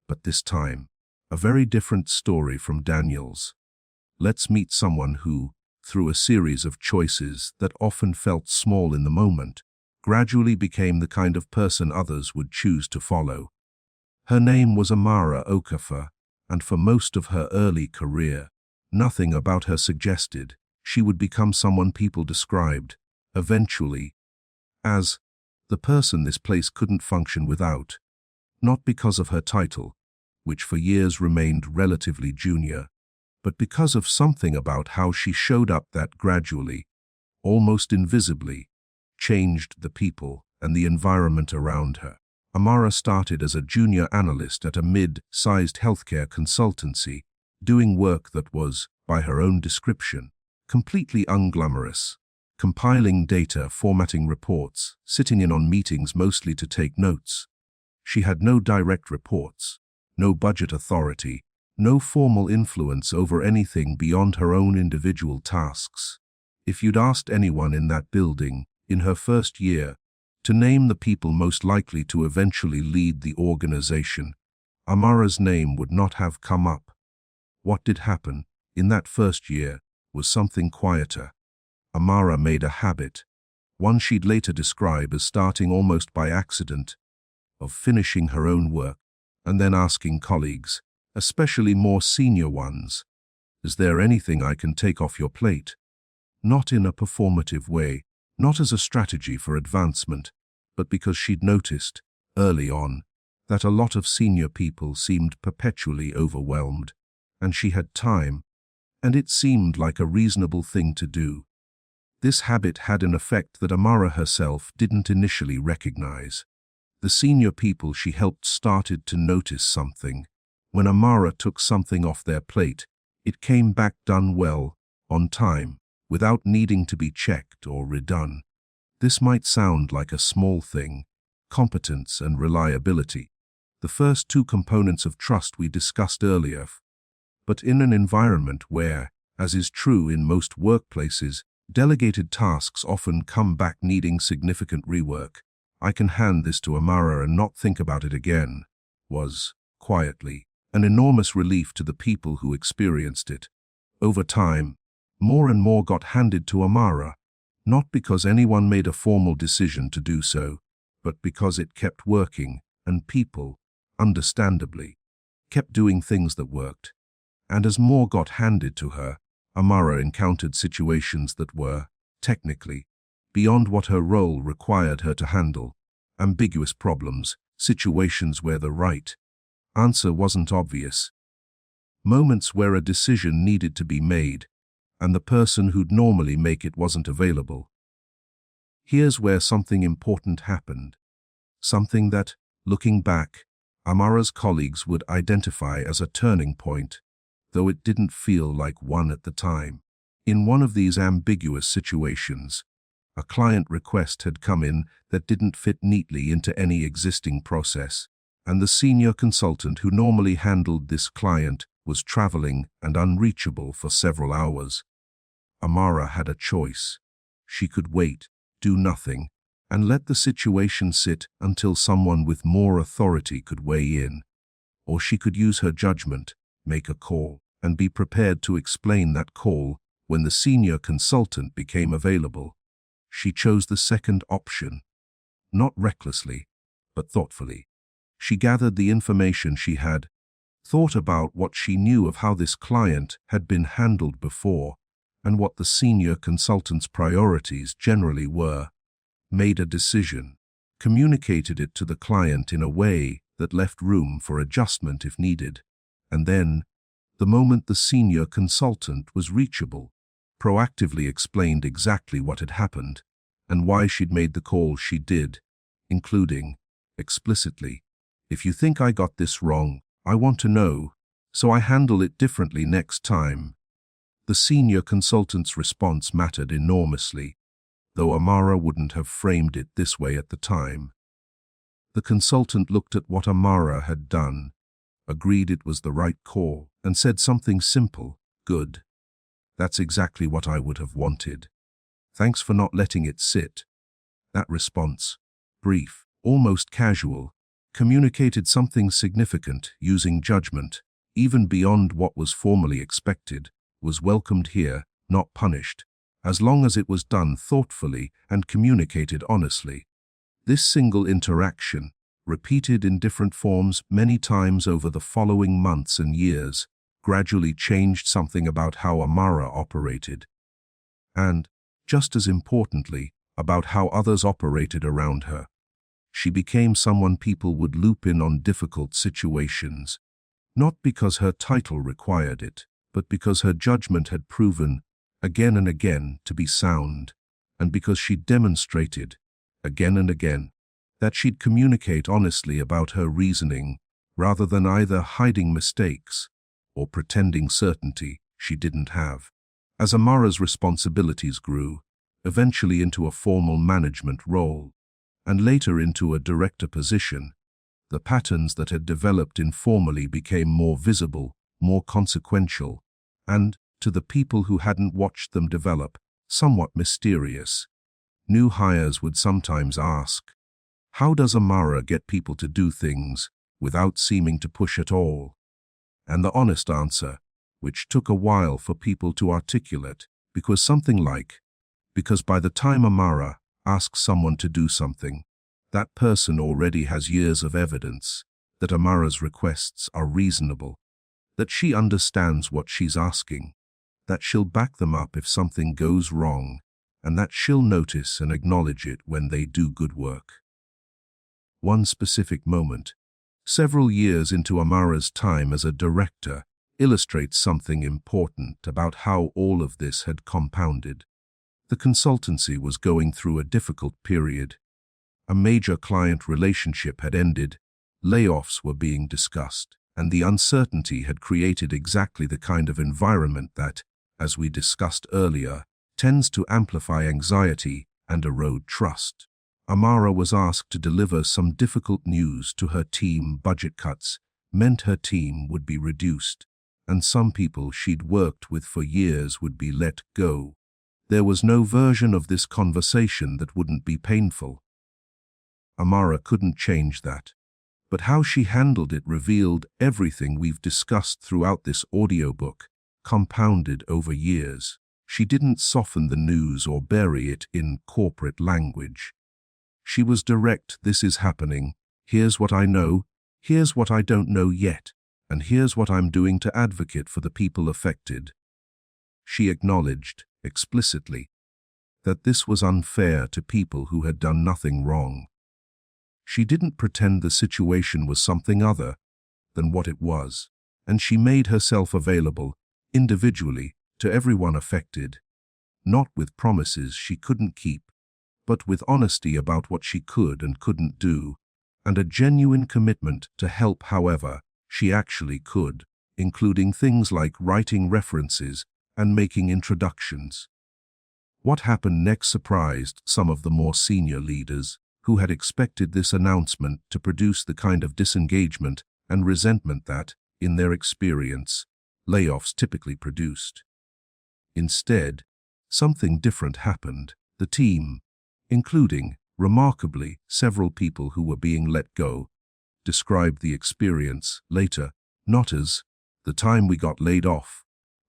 [SPEAKER 1] But this time, a very different story from Daniel's. Let's meet someone who, through a series of choices that often felt small in the moment, gradually became the kind of person others would choose to follow. Her name was Amara Okafor, and for most of her early career, nothing about her suggested she would become someone people described, eventually, as the person this place couldn't function without, not because of her title, which for years remained relatively junior, but because of something about how she showed up that gradually, almost invisibly, changed the people and the environment around her. Amara started as a junior analyst at a mid-sized healthcare consultancy, doing work that was, by her own description, completely unglamorous, compiling data, formatting reports, sitting in on meetings mostly to take notes. She had no direct reports, no budget authority, no formal influence over anything beyond her own individual tasks. If you'd asked anyone in that building, in her first year, to name the people most likely to eventually lead the organization, Amara's name would not have come up. What did happen in that first year was something quieter. Amara made a habit, one she'd later describe as starting almost by accident, of finishing her own work and then asking colleagues, especially more senior ones, "Is there anything I can take off your plate?" Not in a performative way, not as a strategy for advancement, but because she'd noticed, early on, that a lot of senior people seemed perpetually overwhelmed, and she had time, and it seemed like a reasonable thing to do. This habit had an effect that Amara herself didn't initially recognize. The senior people she helped started to notice something. When Amara took something off their plate, it came back done well, on time, without needing to be checked or redone. This might sound like a small thing: competence and reliability, the first two components of trust we discussed earlier. But in an environment where, as is true in most workplaces, delegated tasks often come back needing significant rework, "I can hand this to Amara and not think about it again," was, quietly, an enormous relief to the people who experienced it. Over time, more and more got handed to Amara, not because anyone made a formal decision to do so, but because it kept working, and people, understandably, kept doing things that worked. And as more got handed to her, Amara encountered situations that were, technically, beyond what her role required her to handle: ambiguous problems, situations where the right answer wasn't obvious. Moments where a decision needed to be made, and the person who'd normally make it wasn't available. Here's where something important happened. Something that, looking back, Amara's colleagues would identify as a turning point, though it didn't feel like one at the time. In one of these ambiguous situations, a client request had come in that didn't fit neatly into any existing process, and the senior consultant who normally handled this client was traveling and unreachable for several hours. Amara had a choice. She could wait, do nothing, and let the situation sit until someone with more authority could weigh in. Or she could use her judgment, make a call, and be prepared to explain that call when the senior consultant became available. She chose the second option, not recklessly, but thoughtfully. She gathered the information she had, thought about what she knew of how this client had been handled before, and what the senior consultant's priorities generally were, made a decision, communicated it to the client in a way that left room for adjustment if needed, and then, the moment the senior consultant was reachable, proactively explained exactly what had happened and why she'd made the call she did, including, explicitly, "If you think I got this wrong, I want to know, so I handle it differently next time." The senior consultant's response mattered enormously, though Amara wouldn't have framed it this way at the time. The consultant looked at what Amara had done, agreed it was the right call, and said something simple, "Good. That's exactly what I would have wanted. Thanks for not letting it sit." That response, brief, almost casual, communicated something significant using judgment, even beyond what was formally expected, was welcomed here, not punished, as long as it was done thoughtfully and communicated honestly. This single interaction, repeated in different forms many times over the following months and years, gradually changed something about how Amara operated. And, just as importantly, about how others operated around her. She became someone people would loop in on difficult situations, not because her title required it, but because her judgment had proven, again and again, to be sound, and because she demonstrated, again and again, that she'd communicate honestly about her reasoning, rather than either hiding mistakes or pretending certainty she didn't have. As Amara's responsibilities grew, eventually into a formal management role, and later into a director position, the patterns that had developed informally became more visible, more consequential, and, to the people who hadn't watched them develop, somewhat mysterious. New hires would sometimes ask, "How does Amara get people to do things without seeming to push at all?" And the honest answer, which took a while for people to articulate, because by the time Amara asks someone to do something, that person already has years of evidence that Amara's requests are reasonable, that she understands what she's asking, that she'll back them up if something goes wrong, and that she'll notice and acknowledge it when they do good work. One specific moment, several years into Amara's time as a director, illustrates something important about how all of this had compounded. The consultancy was going through a difficult period. A major client relationship had ended, layoffs were being discussed, and the uncertainty had created exactly the kind of environment that, as we discussed earlier, tends to amplify anxiety and erode trust. Amara was asked to deliver some difficult news to her team. Budget cuts meant her team would be reduced, and some people she'd worked with for years would be let go. There was no version of this conversation that wouldn't be painful. Amara couldn't change that, but how she handled it revealed everything we've discussed throughout this audiobook, compounded over years. She didn't soften the news or bury it in corporate language. She was direct. "This is happening. Here's what I know. Here's what I don't know yet. And here's what I'm doing to advocate for the people affected." She acknowledged, explicitly, that this was unfair to people who had done nothing wrong. She didn't pretend the situation was something other than what it was, and she made herself available, individually, to everyone affected, not with promises she couldn't keep, but with honesty about what she could and couldn't do, and a genuine commitment to help however she actually could, including things like writing references and making introductions. What happened next surprised some of the more senior leaders, who had expected this announcement to produce the kind of disengagement and resentment that, in their experience, layoffs typically produced. Instead, something different happened. The team, including, remarkably, several people who were being let go, described the experience later not as the time we got laid off,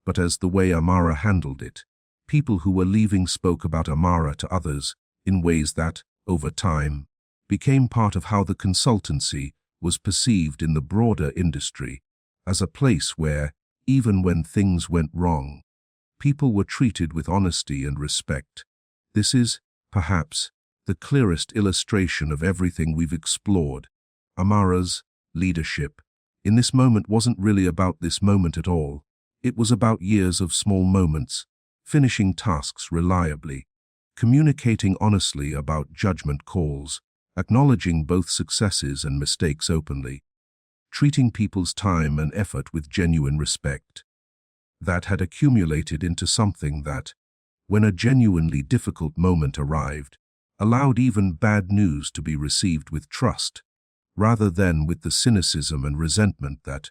[SPEAKER 1] but as the way Amara handled it. People who were leaving spoke about Amara to others in ways that, over time, became part of how the consultancy was perceived in the broader industry, as a place where, even when things went wrong, people were treated with honesty and respect. This is, perhaps, the clearest illustration of everything we've explored. Amara's leadership in this moment wasn't really about this moment at all. It was about years of small moments, finishing tasks reliably, communicating honestly about judgment calls, acknowledging both successes and mistakes openly, treating people's time and effort with genuine respect. That had accumulated into something that, when a genuinely difficult moment arrived, allowed even bad news to be received with trust, rather than with the cynicism and resentment that,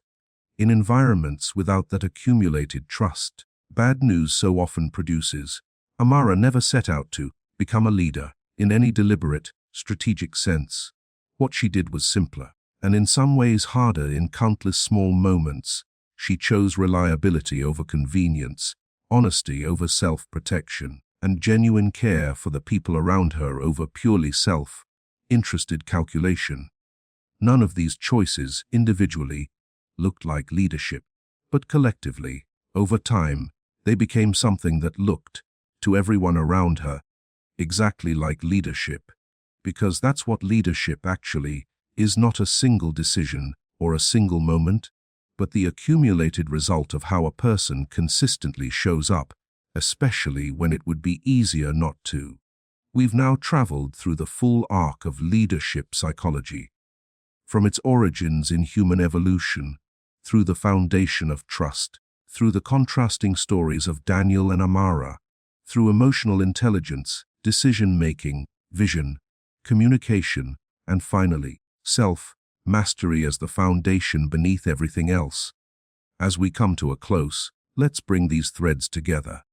[SPEAKER 1] in environments without that accumulated trust, bad news so often produces. Amara never set out to become a leader in any deliberate, strategic sense. What she did was simpler, and in some ways harder in countless small moments. She chose reliability over convenience, honesty over self-protection, and genuine care for the people around her over purely self-interested calculation. None of these choices, individually, looked like leadership, but collectively, over time, they became something that looked, to everyone around her, exactly like leadership, because that's what leadership actually is, not a single decision or a single moment, but the accumulated result of how a person consistently shows up, especially when it would be easier not to. We've now traveled through the full arc of leadership psychology, from its origins in human evolution, through the foundation of trust, through the contrasting stories of Daniel and Amara, through emotional intelligence, decision-making, vision, communication, and finally, self-mastery as the foundation beneath everything else. As we come to a close, let's bring these threads together.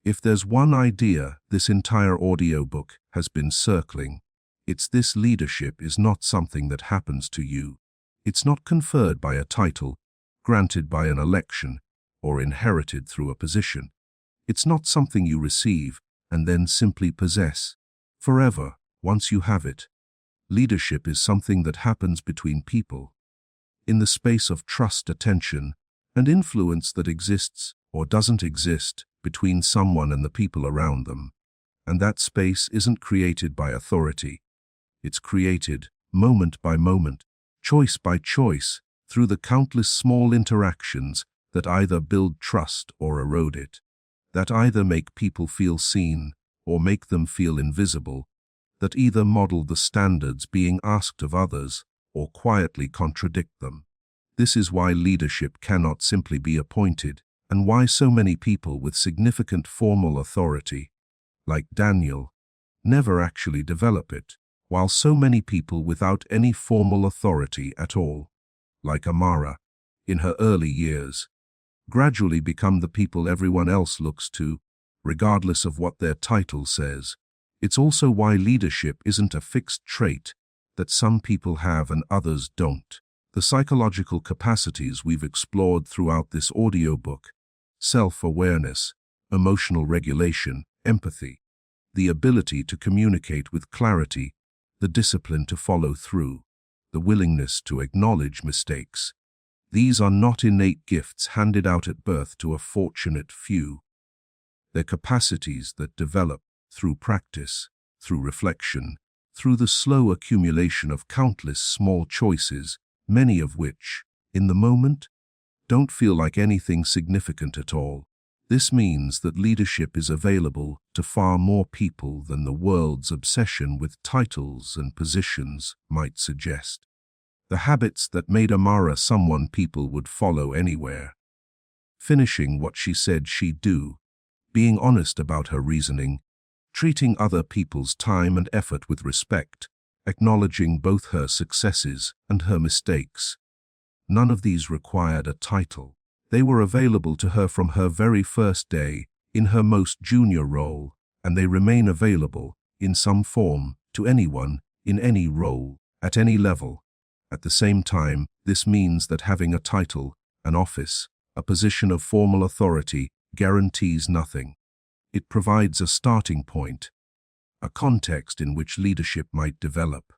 [SPEAKER 1] If there's one idea this entire audiobook has been circling, it's this: leadership is not something that happens to you. It's not conferred by a title, granted by an election, or inherited through a position. It's not something you receive and then simply possess forever once you have it. Leadership is something that happens between people, in the space of trust, attention, and influence that exists or doesn't exist between someone and the people around them. And that space isn't created by authority. It's created, moment by moment, choice by choice, through the countless small interactions that either build trust or erode it, that either make people feel seen or make them feel invisible, that either model the standards being asked of others or quietly contradict them. This is why leadership cannot simply be appointed, and why so many people with significant formal authority, like Daniel, never actually develop it, while so many people without any formal authority at all, like Amara, in her early years, gradually become the people everyone else looks to, regardless of what their title says. It's also why leadership isn't a fixed trait that some people have and others don't. The psychological capacities we've explored throughout this audiobook, self-awareness, emotional regulation, empathy, the ability to communicate with clarity, the discipline to follow through, the willingness to acknowledge mistakes. These are not innate gifts handed out at birth to a fortunate few. They're capacities that develop through practice, through reflection, through the slow accumulation of countless small choices, many of which, in the moment, don't feel like anything significant at all. This means that leadership is available to far more people than the world's obsession with titles and positions might suggest. The habits that made Amara someone people would follow anywhere. Finishing what she said she'd do, being honest about her reasoning, treating other people's time and effort with respect, acknowledging both her successes and her mistakes. None of these required a title. They were available to her from her very first day, in her most junior role, and they remain available, in some form, to anyone, in any role, at any level. At the same time, this means that having a title, an office, a position of formal authority, guarantees nothing. It provides a starting point, a context in which leadership might develop.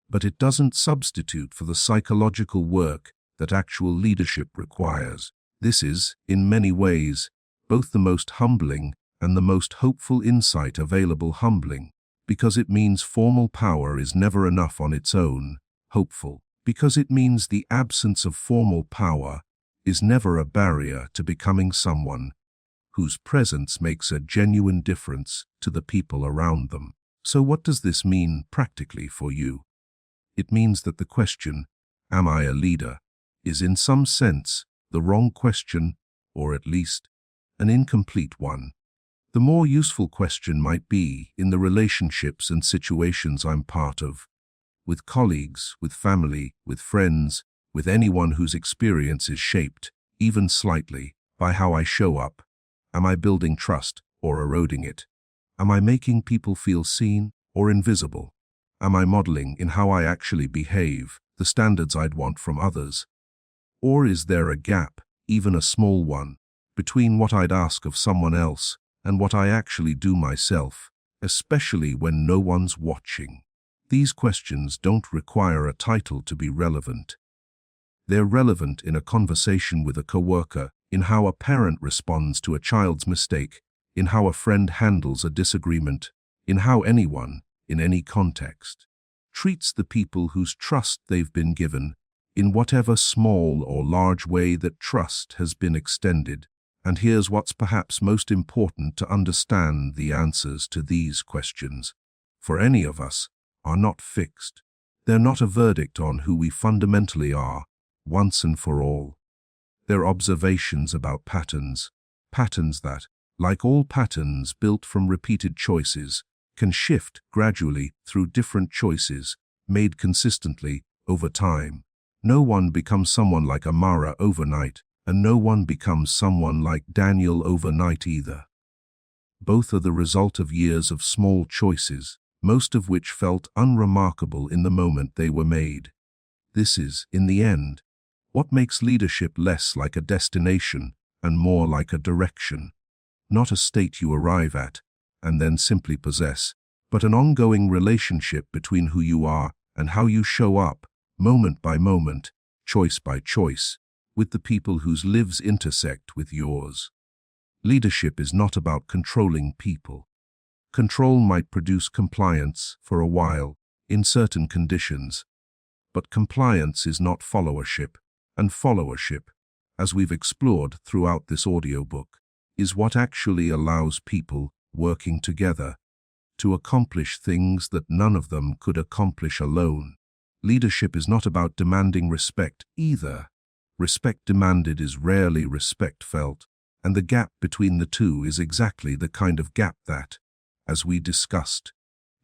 [SPEAKER 1] But it doesn't substitute for the psychological work that actual leadership requires. This is, in many ways, both the most humbling and the most hopeful insight available. Humbling, because it means formal power is never enough on its own. Hopeful, because it means the absence of formal power is never a barrier to becoming someone whose presence makes a genuine difference to the people around them. So what does this mean practically for you? It means that the question, "Am I a leader?" is in some sense the wrong question, or at least an incomplete one. The more useful question might be in the relationships and situations I'm part of, with colleagues, with family, with friends, with anyone whose experience is shaped, even slightly, by how I show up. Am I building trust or eroding it? Am I making people feel seen or invisible? Am I modeling in how I actually behave the standards I'd want from others? Or is there a gap, even a small one, between what I'd ask of someone else and what I actually do myself, especially when no one's watching? These questions don't require a title to be relevant. They're relevant in a conversation with a coworker, in how a parent responds to a child's mistake, in how a friend handles a disagreement, in how anyone, in any context, treats the people whose trust they've been given, in whatever small or large way that trust has been extended. And here's what's perhaps most important to understand: the answers to these questions, for any of us, are not fixed. They're not a verdict on who we fundamentally are, once and for all. They're observations about patterns that, like all patterns built from repeated choices, can shift gradually through different choices, made consistently over time. No one becomes someone like Amara overnight, and no one becomes someone like Daniel overnight either. Both are the result of years of small choices, most of which felt unremarkable in the moment they were made. This is, in the end, what makes leadership less like a destination and more like a direction. Not a state you arrive at and then simply possess, but an ongoing relationship between who you are and how you show up, moment by moment, choice by choice, with the people whose lives intersect with yours. Leadership is not about controlling people. Control might produce compliance for a while, in certain conditions, but compliance is not followership, and followership, as we've explored throughout this audiobook, is what actually allows people working together to accomplish things that none of them could accomplish alone. Leadership is not about demanding respect either. Respect demanded is rarely respect felt, and the gap between the two is exactly the kind of gap that, as we discussed,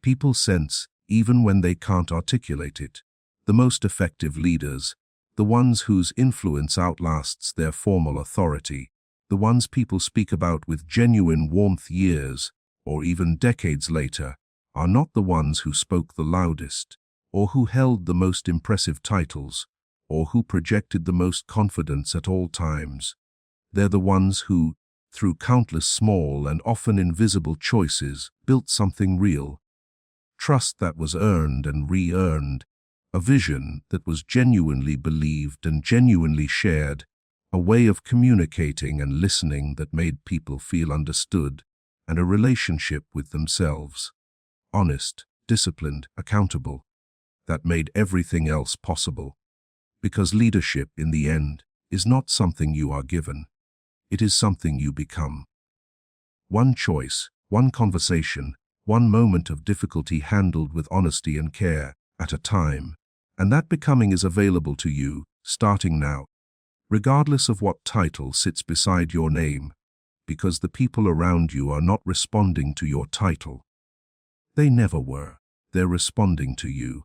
[SPEAKER 1] people sense even when they can't articulate it. The most effective leaders, the ones whose influence outlasts their formal authority, the ones people speak about with genuine warmth years or even decades later, are not the ones who spoke the loudest, or who held the most impressive titles, or who projected the most confidence at all times. They're the ones who, through countless small and often invisible choices, built something real. Trust that was earned and re-earned, a vision that was genuinely believed and genuinely shared, a way of communicating and listening that made people feel understood, and a relationship with themselves, honest, disciplined, accountable, that made everything else possible. Because leadership, in the end, is not something you are given. It is something you become. One choice, one conversation, one moment of difficulty handled with honesty and care at a time. And that becoming is available to you, starting now, regardless of what title sits beside your name, because the people around you are not responding to your title. They never were. They're responding to you.